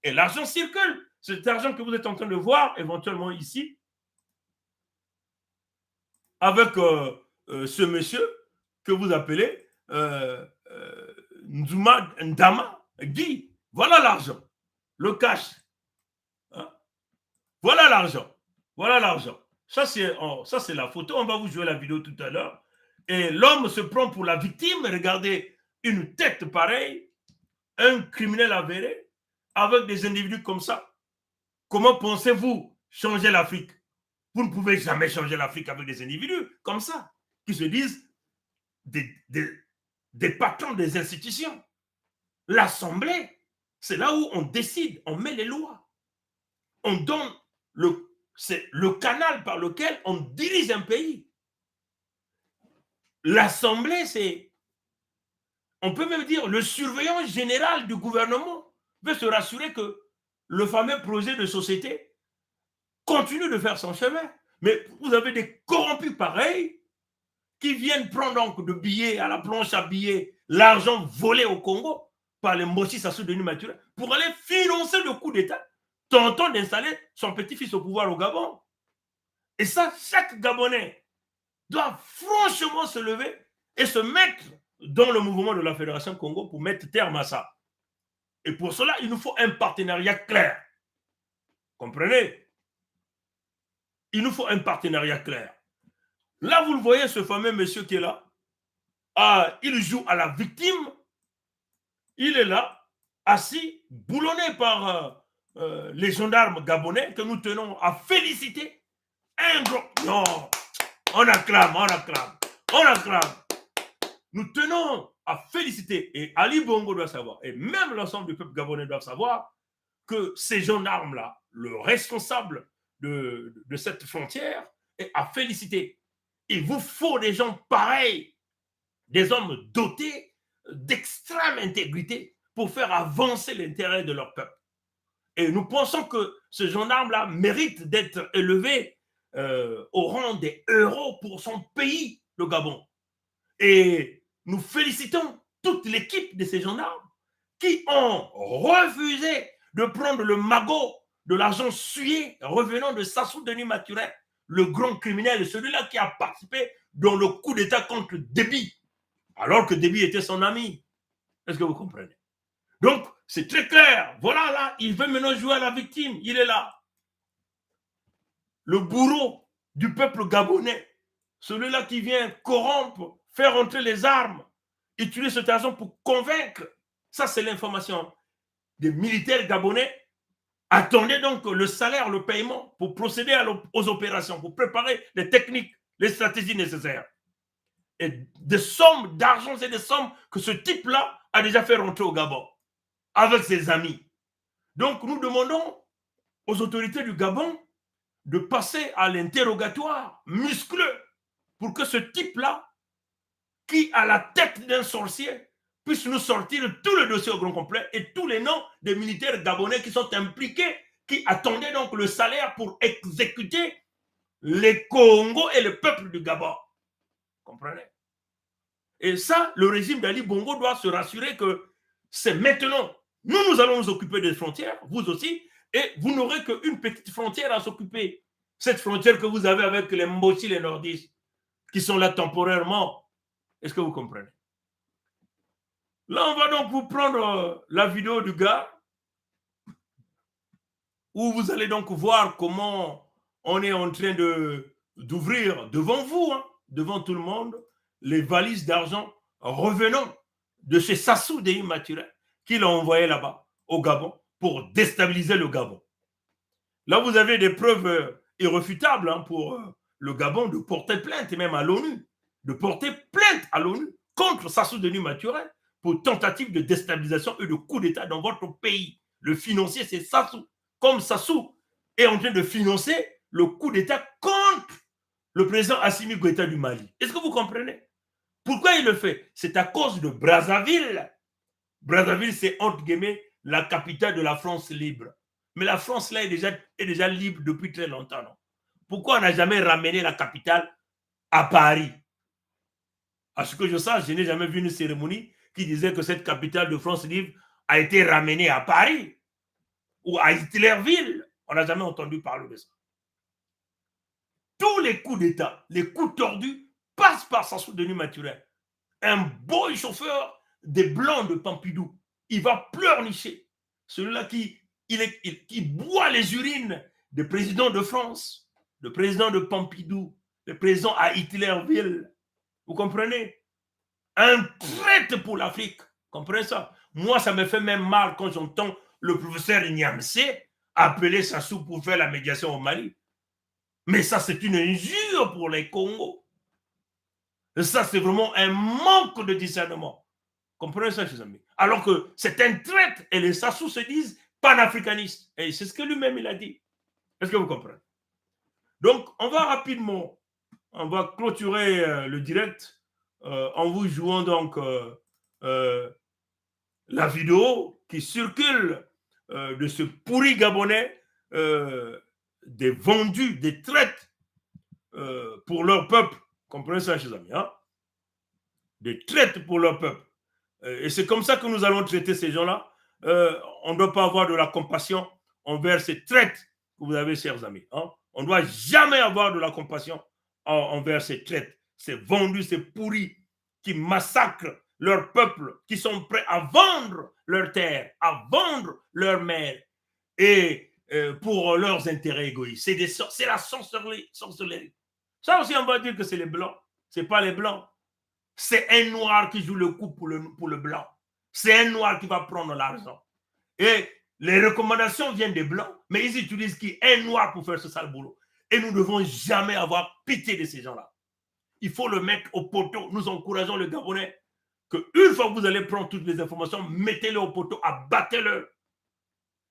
et l'argent circule. Cet argent que vous êtes en train de voir éventuellement ici, avec ce monsieur que vous appelez Ndama Guy. Voilà l'argent, le cash. Hein? Voilà l'argent. Voilà l'argent. Ça, c'est la photo. On va vous jouer la vidéo tout à l'heure. Et l'homme se prend pour la victime. Regardez, une tête pareille, un criminel avéré, avec des individus comme ça. Comment pensez-vous changer l'Afrique? Vous ne pouvez jamais changer l'Afrique avec des individus comme ça, qui se disent des patrons des institutions. L'Assemblée, c'est là où on décide, on met les lois. On donne c'est le canal par lequel on dirige un pays. L'Assemblée, c'est, on peut même dire, le surveillant général du gouvernement veut se rassurer que le fameux projet de société continue de faire son chemin. Mais vous avez des corrompus pareils qui viennent prendre donc de billets à la planche à billets, l'argent volé au Congo par les Mossi Sassou Denis Maturé pour aller financer le coup d'État, tentant d'installer son petit-fils au pouvoir au Gabon. Et ça, chaque Gabonais doit franchement se lever et se mettre dans le mouvement de la Fédération Congo pour mettre terme à ça. Et pour cela, il nous faut un partenariat clair. Comprenez? Il nous faut un partenariat clair. Là, vous le voyez, ce fameux monsieur qui est là. Ah, il joue à la victime. Il est là, assis, boulonné par les gendarmes gabonais que nous tenons à féliciter. Un gros... Non, on acclame, on acclame, on acclame. Nous tenons à féliciter, et Ali Bongo doit savoir, et même l'ensemble du peuple gabonais doit savoir, que ces gendarmes-là, le responsable de cette frontière, est à féliciter. Il vous faut des gens pareils, des hommes dotés d'extrême intégrité pour faire avancer l'intérêt de leur peuple. Et nous pensons que ce gendarme-là mérite d'être élevé au rang des héros pour son pays, le Gabon. Et nous félicitons toute l'équipe de ces gendarmes qui ont refusé de prendre le magot de l'argent sué revenant de Sassou Denis Maturé, le grand criminel, celui-là qui a participé dans le coup d'État contre Déby, alors que Déby était son ami. Est-ce que vous comprenez? Donc, c'est très clair. Voilà, là, il veut maintenant jouer à la victime. Il est là. Le bourreau du peuple gabonais, celui-là qui vient corrompre, faire entrer les armes, utiliser cet argent pour convaincre. Ça, c'est l'information des militaires gabonais. Attendez donc le salaire, le paiement pour procéder aux opérations, pour préparer les techniques, les stratégies nécessaires. Et des sommes d'argent, c'est des sommes que ce type-là a déjà fait rentrer au Gabon avec ses amis. Donc, nous demandons aux autorités du Gabon de passer à l'interrogatoire muscleux pour que ce type-là, qui a la tête d'un sorcier, puisse nous sortir tout le dossier au grand complet et tous les noms des militaires gabonais qui sont impliqués, qui attendaient donc le salaire pour exécuter les Congos et le peuple du Gabon. Comprenez? Et ça, le régime d'Ali Bongo doit se rassurer que c'est maintenant. Nous allons nous occuper des frontières, vous aussi, et vous n'aurez qu'une petite frontière à s'occuper. Cette frontière que vous avez avec les Mbossi, les nordistes, qui sont là temporairement. Est-ce que vous comprenez? Là, on va donc vous prendre la vidéo du gars, où vous allez donc voir comment on est en train d'ouvrir devant vous, hein, devant tout le monde, les valises d'argent revenant de chez Sassou Denis Maturé, qu'il a envoyé là-bas, au Gabon, pour déstabiliser le Gabon. Là, vous avez des preuves irréfutables hein, pour le Gabon de porter plainte, et même à l'ONU, de porter plainte à l'ONU contre Sassou Denis Maturé pour tentative de déstabilisation et de coup d'État dans votre pays. Le financier, c'est Sassou. Comme Sassou est en train de financer le coup d'État contre le président Assimi Goïta du Mali. Est-ce que vous comprenez? Pourquoi il le fait? C'est à cause de Brazzaville. Brazzaville, c'est entre guillemets la capitale de la France libre. Mais la France là est déjà libre depuis très longtemps. Non? Pourquoi on n'a jamais ramené la capitale à Paris? À ce que je sache, je n'ai jamais vu une cérémonie qui disait que cette capitale de France libre a été ramenée à Paris ou à Hitlerville. On n'a jamais entendu parler de ça. Tous les coups d'État, les coups tordus, passent par Sassou Denis Mathurin. Un beau chauffeur des Blancs de Pompidou. Il va pleurnicher. Celui-là qui boit les urines des présidents de France, le président de Pompidou, le président à Hitlerville. Vous comprenez? Un traître pour l'Afrique. Vous comprenez ça? Moi, ça me fait même mal quand j'entends le professeur Niamsé appeler Sassou pour faire la médiation au Mali. Mais ça, c'est une injure pour les Congos. Et ça, c'est vraiment un manque de discernement. Comprenez ça, chers amis? Alors que c'est un traître et les Sassou se disent panafricanistes. Et c'est ce que lui-même il a dit. Est-ce que vous comprenez? Donc, on va rapidement, on va clôturer le direct en vous jouant donc la vidéo qui circule de ce pourri gabonais des vendus, des traites pour leur peuple. Comprenez ça, chers amis, hein? Des traites pour leur peuple. Et c'est comme ça que nous allons traiter ces gens-là. On ne doit pas avoir de la compassion envers ces traites que vous avez, chers amis. Hein? On ne doit jamais avoir de la compassion envers ces traites, ces vendus, ces pourris qui massacrent leur peuple, qui sont prêts à vendre leur terre, à vendre leur mère, et pour leurs intérêts égoïstes. C'est la sorcellerie. Ça aussi, on va dire que c'est les Blancs. Ce n'est pas les Blancs. C'est un noir qui joue le coup pour le blanc. C'est un noir qui va prendre l'argent. Et les recommandations viennent des Blancs, mais ils utilisent qui? Un noir pour faire ce sale boulot. Et nous ne devons jamais avoir pitié de ces gens-là. Il faut le mettre au poteau. Nous encourageons les Gabonais qu'une fois que vous allez prendre toutes les informations, mettez-les au poteau, abattez-le.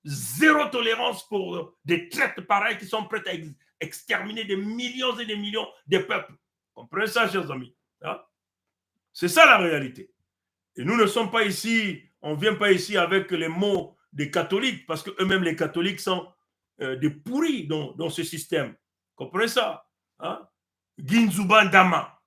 Zéro tolérance pour des traites pareilles qui sont prêtes à exterminer des millions et des millions de peuples. Comprenez ça, chers amis? Hein? C'est ça la réalité. Et nous ne sommes pas ici, on ne vient pas ici avec les mots des catholiques, parce qu'eux-mêmes, les catholiques, sont des pourris dans ce système. Comprenez ça? Hein? Ginzuba Dama.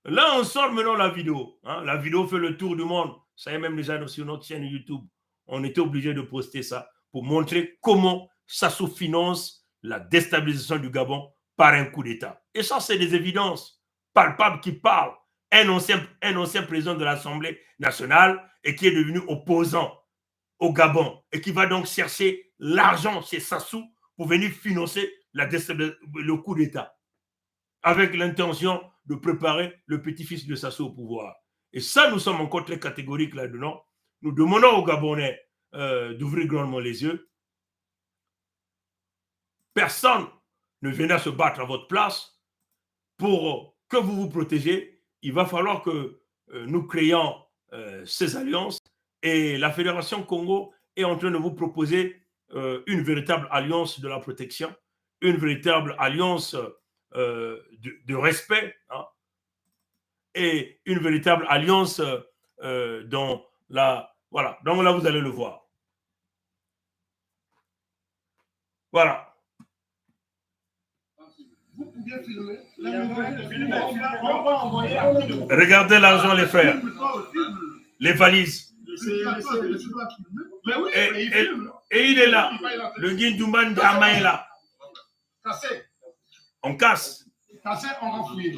Là, on sort maintenant la vidéo. Hein? La vidéo fait le tour du monde. Ça est même déjà sur notre chaîne YouTube. On était obligé de poster ça pour montrer comment Sassou finance la déstabilisation du Gabon par un coup d'État. Et ça, c'est des évidences palpables qui parlent. Un ancien président de l'Assemblée nationale et qui est devenu opposant au Gabon et qui va donc chercher l'argent chez Sassou pour venir financer le coup d'État avec l'intention de préparer le petit-fils de Sassou au pouvoir. Et ça, nous sommes encore très catégoriques là-dedans. Nous demandons aux Gabonais d'ouvrir grandement les yeux. Personne ne viendra se battre à votre place pour que vous vous protégez. Il va falloir que nous créions ces alliances et la Fédération Congo est en train de vous proposer une véritable alliance de la protection, une véritable alliance de respect, hein, et une véritable alliance dans la... Voilà, donc là vous allez le voir. Voilà. Vous pouvez filmer. Regardez l'argent, les frères. Les valises. Et il est là. Le Guindouman Dama est là. On casse. Cassé, on renfouit.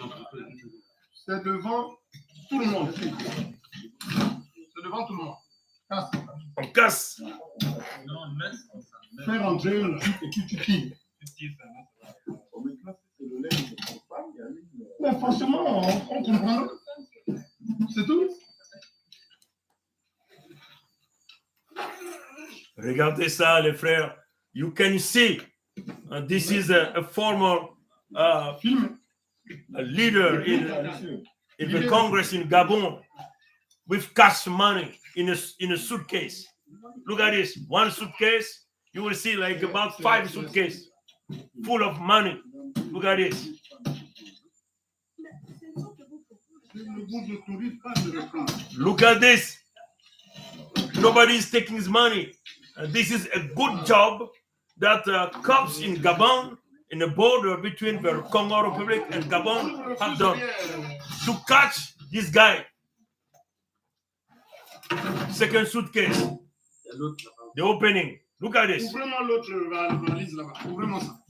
C'est devant tout le monde. C'est devant tout le monde. Casse. On casse. Fais rentrer le truc et puis tu filmes. Mais forcément, on comprend. C'est tout. Regardez ça, les frères. You can see this is a former a leader in the Congress in Gabon with cash money in a suitcase. Look at this. One suitcase, you will see like about 5 suitcases full of money. Look at this. Look at this. Nobody is taking his money. This is a good job that cops in Gabon, in the border between the Congo Republic and Gabon, have done to catch this guy. Second suitcase. The opening. Look at this. Ouvrez-moi l'autre valise là-bas. Ouvrez-moi ça.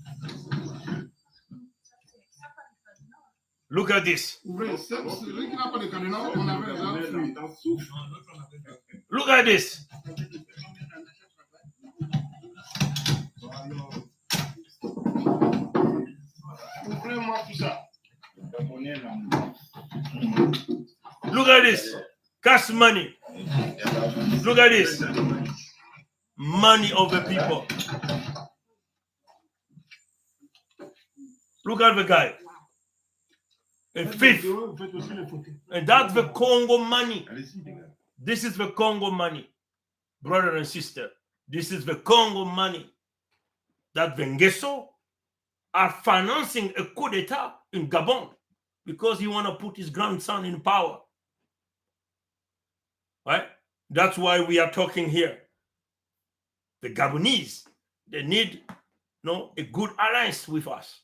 Look at this. Ouvrez. Celui qui n'a pas de cadenas, on avait déjà fouillé. Look at this. Ouvrez-moi tout ça. Look at this. Cash money. Look at this. Money of the people. Look at the guy. A thief. Vous faites aussi les photos. And that's the Congo money. This is the Congo money. Brother and sister. This is the Congo money that the Ngeso are financing a coup d'etat in Gabon because he want to put his grandson in power. Right? That's why we are talking here. The Gabonese, they need a good alliance with us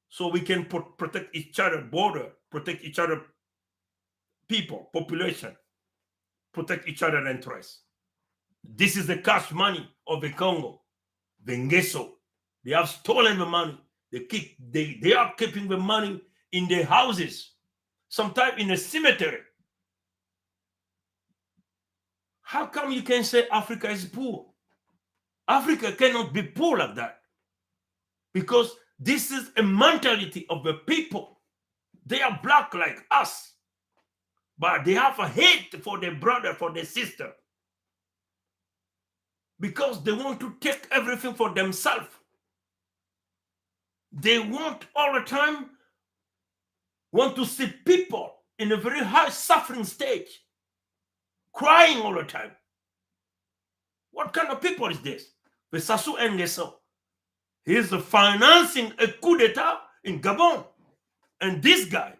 so we can protect each other border, protect each other people, population, protect each other interests. This is the cash money of the Congo, the Ngeso. They have stolen the money. They are keeping the money in their houses, sometimes in a cemetery. How come you can say Africa is poor? Africa cannot be poor like that. Because this is a mentality of the people. They are black like us. But they have a hate for their brother, for their sister. Because they want to take everything for themselves. They want all the time, want to see people in a very high suffering stage, crying all the time. What kind of people is this? The Sassou Nguesso. He is financing a coup d'etat in Gabon. And this guy,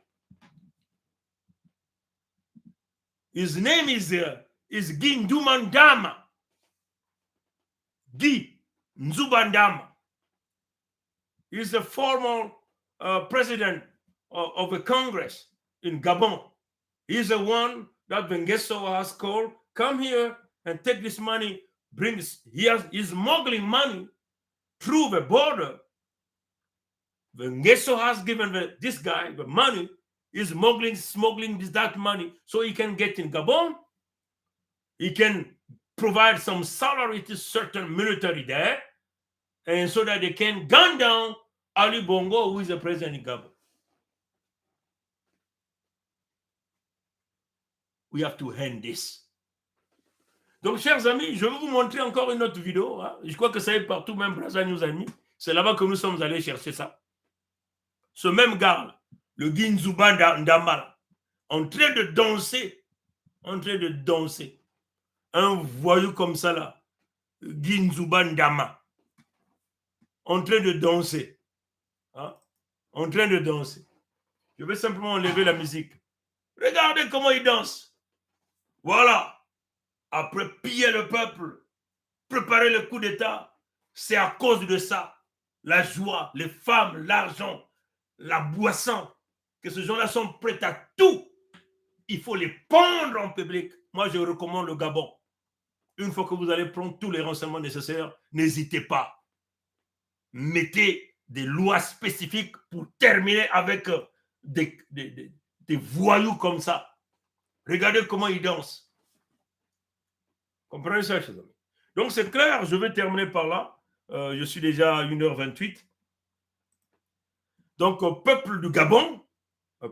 his name is Guy Ndumandama. Guy Nzubandama. He's the former president of the Congress in Gabon. He's the one that Nguesso has called, come here and take this money, he's smuggling money through the border. Nguesso has given this guy the money, he's smuggling that money so he can get in Gabon. He can provide some salary to certain military there, and so that they can gun down Ali Bongo, who is the president in Gabon. We have to end this. Donc, chers amis, je vais vous montrer encore une autre vidéo. Hein. Je crois que ça est partout, même Braza nous a mis. C'est là-bas que nous sommes allés chercher ça. Ce même gars, le Ginzuba Ndamala, en train de danser. Un voyou comme ça là, Ginzuba Ndama, en train de danser. Hein? En train de danser. Je vais simplement enlever la musique. Regardez comment il danse. Voilà. Après piller le peuple, préparer le coup d'État, c'est à cause de ça. La joie, les femmes, l'argent, la boisson, que ces gens-là sont prêts à tout. Il faut les pendre en public. Moi, je recommande le Gabon. Une fois que vous allez prendre tous les renseignements nécessaires, n'hésitez pas. Mettez des lois spécifiques pour terminer avec des voyous comme ça. Regardez comment ils dansent. Comprenez ça, chers amis? Donc, c'est clair, je vais terminer par là. Je suis déjà à 1h28. Donc, peuple du Gabon,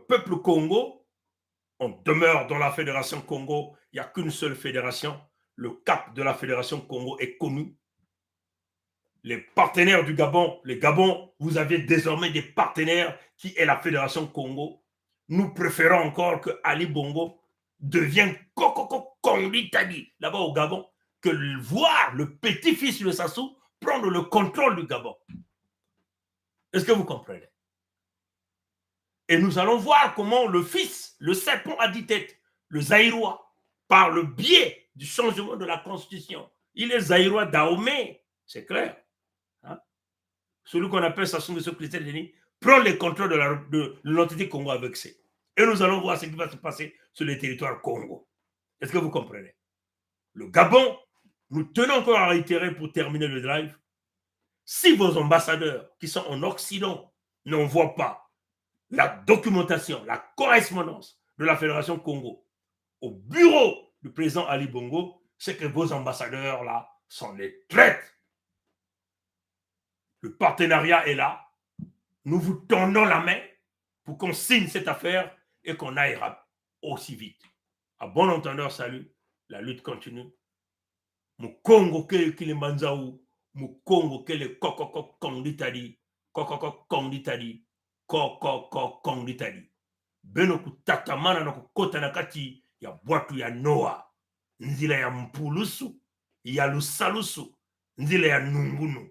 peuple Congo, on demeure dans la Fédération Congo. Il n'y a qu'une seule fédération. Le cap de la Fédération Congo est connu. Les partenaires du Gabon, les Gabon, vous avez désormais des partenaires qui est la Fédération Congo. Nous préférons encore que Ali Bongo devienne Konditani là-bas au Gabon, que voir le petit-fils de Sassou prendre le contrôle du Gabon. Est-ce que vous comprenez? Et nous allons voir comment le fils, le serpent à 10 têtes, le Zaïrois, par le biais du changement de la Constitution, il est Zaïrois Dahomey, c'est clair. Hein? Celui qu'on appelle Sassou Nguesso Christelle Denis prend le contrôle de l'entité Congo avec C. Et nous allons voir ce qui va se passer sur le territoire Congo. Est-ce que vous comprenez? Le Gabon, nous tenons encore à réitérer pour terminer le live, si vos ambassadeurs qui sont en Occident n'envoient pas la documentation, la correspondance de la Fédération Congo au bureau du président Ali Bongo, c'est que vos ambassadeurs là sont des traîtres. Le partenariat est là. Nous vous tendons la main pour qu'on signe cette affaire et qu'on aille aussi vite. À bon entendeur, salut. La lutte continue. Mukongo kile manzaou, Mukongo kile kokoko konditadi, kokoko konditadi, kokoko konditadi. Beno kutatamana na kukota na kati ya bwatu ya Noa, nzila ya mpulusu, ya lusalusu, nzila ya nungunu,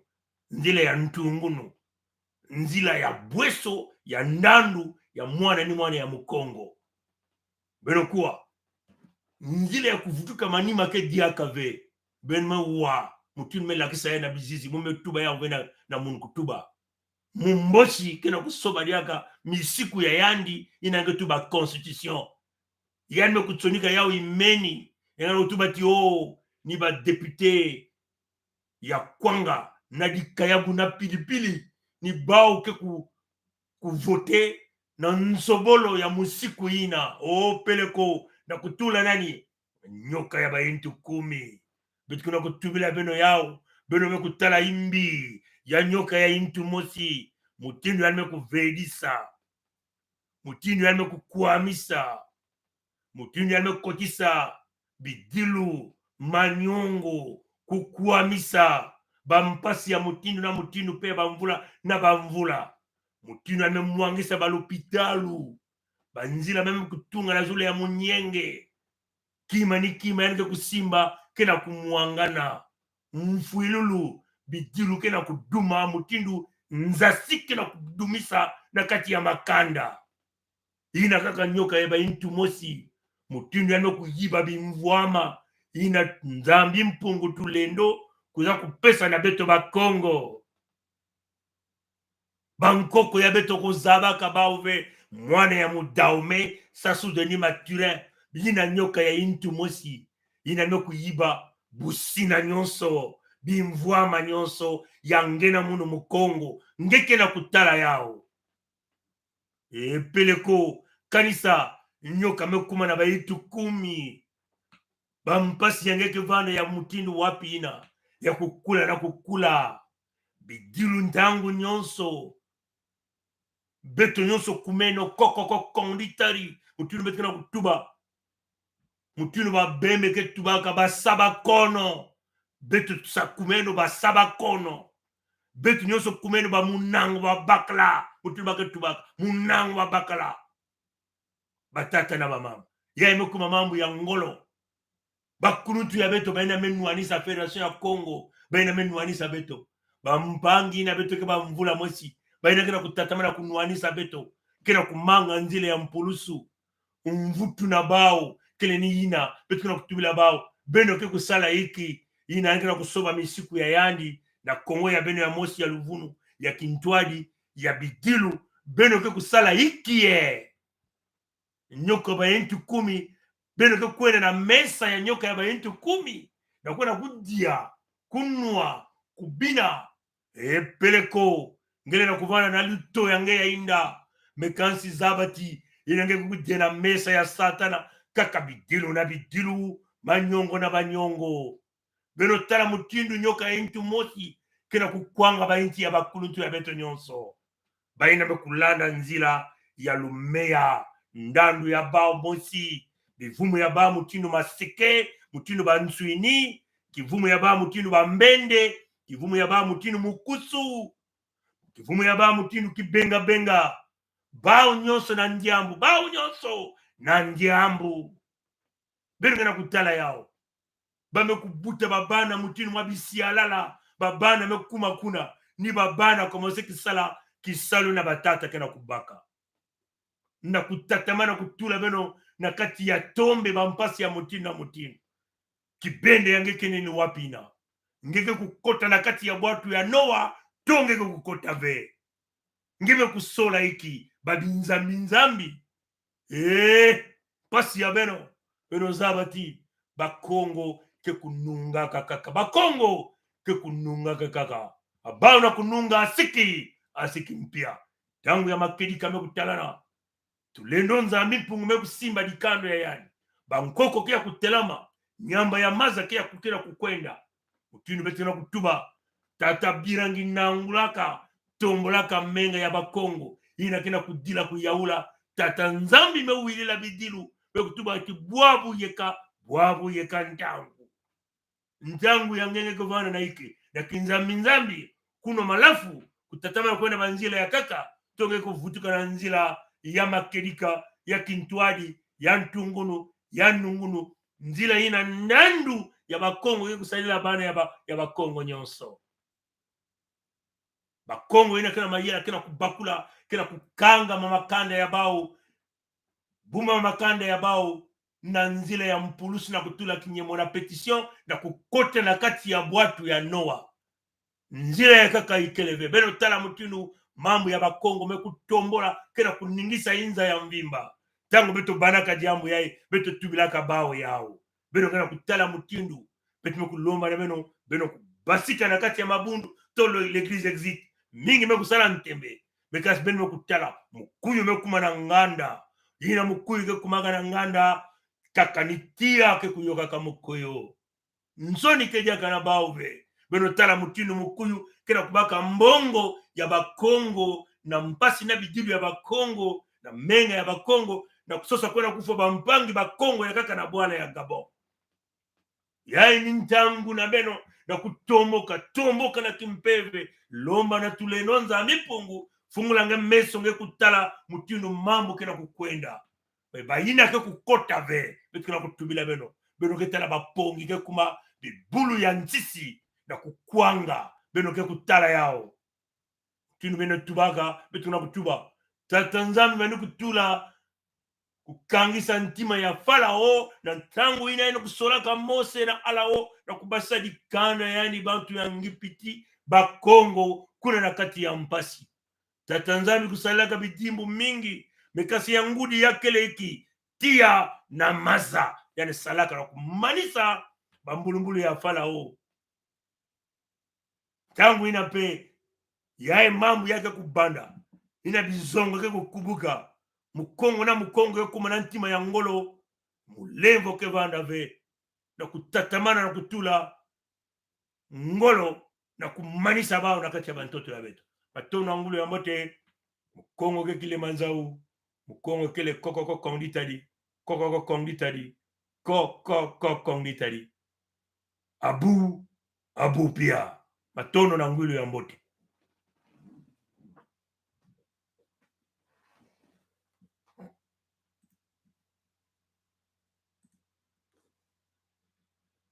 nzila ya ntungunu, nzila ya bweso, ya ndandu, ya mwana ni mwana ya Mukongo. Beno kuwa, nzila ya kuvutuka manima ke diakave, benma wa, mutunu me lakisa ya na bizizi, mume tuba ya uvena na munkutuba. Mumboshi kena kusoba diaka misiku ya yandi inange tuba constitution. Yandi me kutsonika yao imeni, yanga tuba ti ni ba député ya kwanga, na dikayabu na pilipili, ni bao ke kuvote na nsobolo ya musiku ina, peleko, na kutula nani, nyoka ya baintu 10. Bitu kuna kutubila beno yao, beno me kutala imbi, ya nyoka ya intu mosi, mutinu yalme kuvedisa, mutinu yalme kukuamisa, mutinu yalme kotisa, bidilu, manyongo, kukuamisa, bampasi ya mutinu na mutinu pe bamvula na bamvula, mutinu yalme mwangisa balopitalu, banzila meme kutunga na zule ya munyenge, kima ni kima yanke kusimba, kena kumuangana, mfuilulu, bidilu kena kuduma, mutindu nzasi kena kudumisa na kati ya makanda. Ina kaka nyoka eba intu mosi, mutindu yano kuyiba bimvuama, ina nzambi mpungu tulendo, kuza kupesa na beto ba Kongo. Bankoko ya beto kuzaba kabauve, mwane ya mudaume, sasu deni maturin, ina nyoka ya intu mosi, ina no kuyiba busina nyonso, bimvuama nyonso, yangena munu Mukongo, ngeke na kutala yao. Peleko, kanisa, nyoka mekuma na baitu 10. Bampasi yangeke vane ya mutindu wapi ina, ya kukula na kukula, bidilu ntangu nyonso, beto nyonso kumeno kokoko konditari, mutinu beto na kutuba, mutinu ba bembe ke tubaka ba sabakono, beto sa kumeno ba sabakono, beto nyonso kumeno ba munango ba bakla, mutinu ba ke tubaka, munango ba bakla, batata na ba mama, ya imekuma mambu ya ngolo, bakunutu ya beto baina menuanisa Federation ya Congo, baina menuanisa beto, bampangi na beto ke ba mvula mosi, baina kena kutatamana kunuanisa beto, kena kumanga nzile ya mpulusu, mvutu na bao, kele ni ina, beto kena kutubila bao, beno ke kusala hiki, ina kena kusoba misiku ya yandi, na Kongo ya beno ya mosi ya Luvunu, ya Kintwadi, ya Bidilu, beno ke kusala hiki nyoka ba yentu 10, beno ke kwena na mesa ya nyoka ya ba yentu 10, na kwena kudia, kunua, kubina, peleko, ngele na kuvana na luto yange ya inda, mekansi zabati, inange kukudia na mesa ya satana, kaka Bidilu na Bidilu, manyongo na banyongo, beno tala mutindu nyoka ya yentu mosi, kena kukwanga ba inti ya bakuluntu ya beto nyonso, baina mekulanda nzila ya lumea, ndandu ya bao mosi, bivumu ya ba mutinu masike, mutinu ba nsuini, kivumu ya ba mutinu ba mbende, kivumu ya ba mutinu mukusu, kivumu ya ba mutinu kibenga benga, bao nyonso na ndiambu, bao nyonso na ndiambu, beno kena kutala yao, bame kubuta babana mutinu mabisi alala, babana mekuma kuna, ni babana komose kisala, kisalu na batata kena kubaka. Na kutatamana kutula beno na kati ya tombe bampasi ya mutinu na mutinu. Kibende yangeke nini wapina. Ngeke kukota na kati ya bwatu ya Noa, tongeke kukota ve. Ngeke kusola hiki, babinzambi nzambi. Pasi ya beno zabati, ba Kongo, ke kununga kaka bakongo ke kununga kaka abao na kununga asiki mpya tangu ya makedika mekutalana tulendo nzambi mpungu mekusimba dikando ya yani bankoko kia kutelama nyamba ya maza kia kukira kukwenda mutinu betena kutuba tata birangi nangulaka tombolaka menga ya bakongo ina kina kudila kuyaula tata nzambi mewilila bidilu bekutuba ati bwabu yeka ntangu ya ngenge kovana na ike na nzambi kuno malafu kutatama kwenda manzila ya kaka toge kuvutuka na nzila ya makedika ya kintwadi ya ntungunu ya nungunu nzila ina nandu ya bakongo ye kusalila bana ya bakongo nyonso bakongo ina kena mayela kena kubakula kena kukanga mamakanda ya bao buma mamakanda ya bao na nzila ya mpulusi na kutula kinyemo na petition na kukote na kati ya bwatu ya Noa nzila ya kaka ikeleve beno tala mutinu mambo ya bakongo mekutombola kena kuningisa inza ya mvimba tangu beto banaka jambo yae beto tubilaka bao yao beno kena kutala mutindu beto mekulomba na beno basika na kati ya mabundu tolo l'église existe mingi mekusala ntembe bekas beno mekutala mukuyu mekuma na nganda ina mukuyu ke kumaga na nganda kakanitia ke kuyoka kamukoyo nsoni keja kana baove beno tala mutindu mukuyu kena kubaka mbongo ya bakongo na mpasi na bidilu ya bakongo na menga ya bakongo na kusosa kwenda kufa bampangi bakongo ya kaka na bwana ya Gabon yai ni ntangu na beno na kutomboka na kimpeve lomba na tulenonza mipungu fungulange meso nge kutala mutindu mambo kena kukwenda bayina ke kukota ve bekena kutubila beno ketala bapongi ke kuma bibulu ya ntisi na kukwanga beno ke kutala yao tinu beno tubaga betuna kutuba tatanzami beno kutula kukangisa ntima ya Farao na tangu ina ino kusolaka Mose na Alao na kubasa dikana yani bantu ya ngipiti bakongo kuna na kati ya mpasi tatanzami kusalaka bitimbu mingi mekasi ya ngudi ya keleki tia na maza yani salaka na kumanisa bambulumbulu ya Farao tangu ina pe yae mambo yake kubanda ina bizongo ke kukubuka mukongo na mukongo yo kuma na ntima ya ngolo mulembo ke vanda ve na kutatamana na kutula ngolo na kumanisa bao na kati ya bantoto ya beto batona ngulu ya mote mukongo ke kile manzau mukongo kele koko konditadi koko konditadi koko konditadi abu pia matono na ngulu ya mbote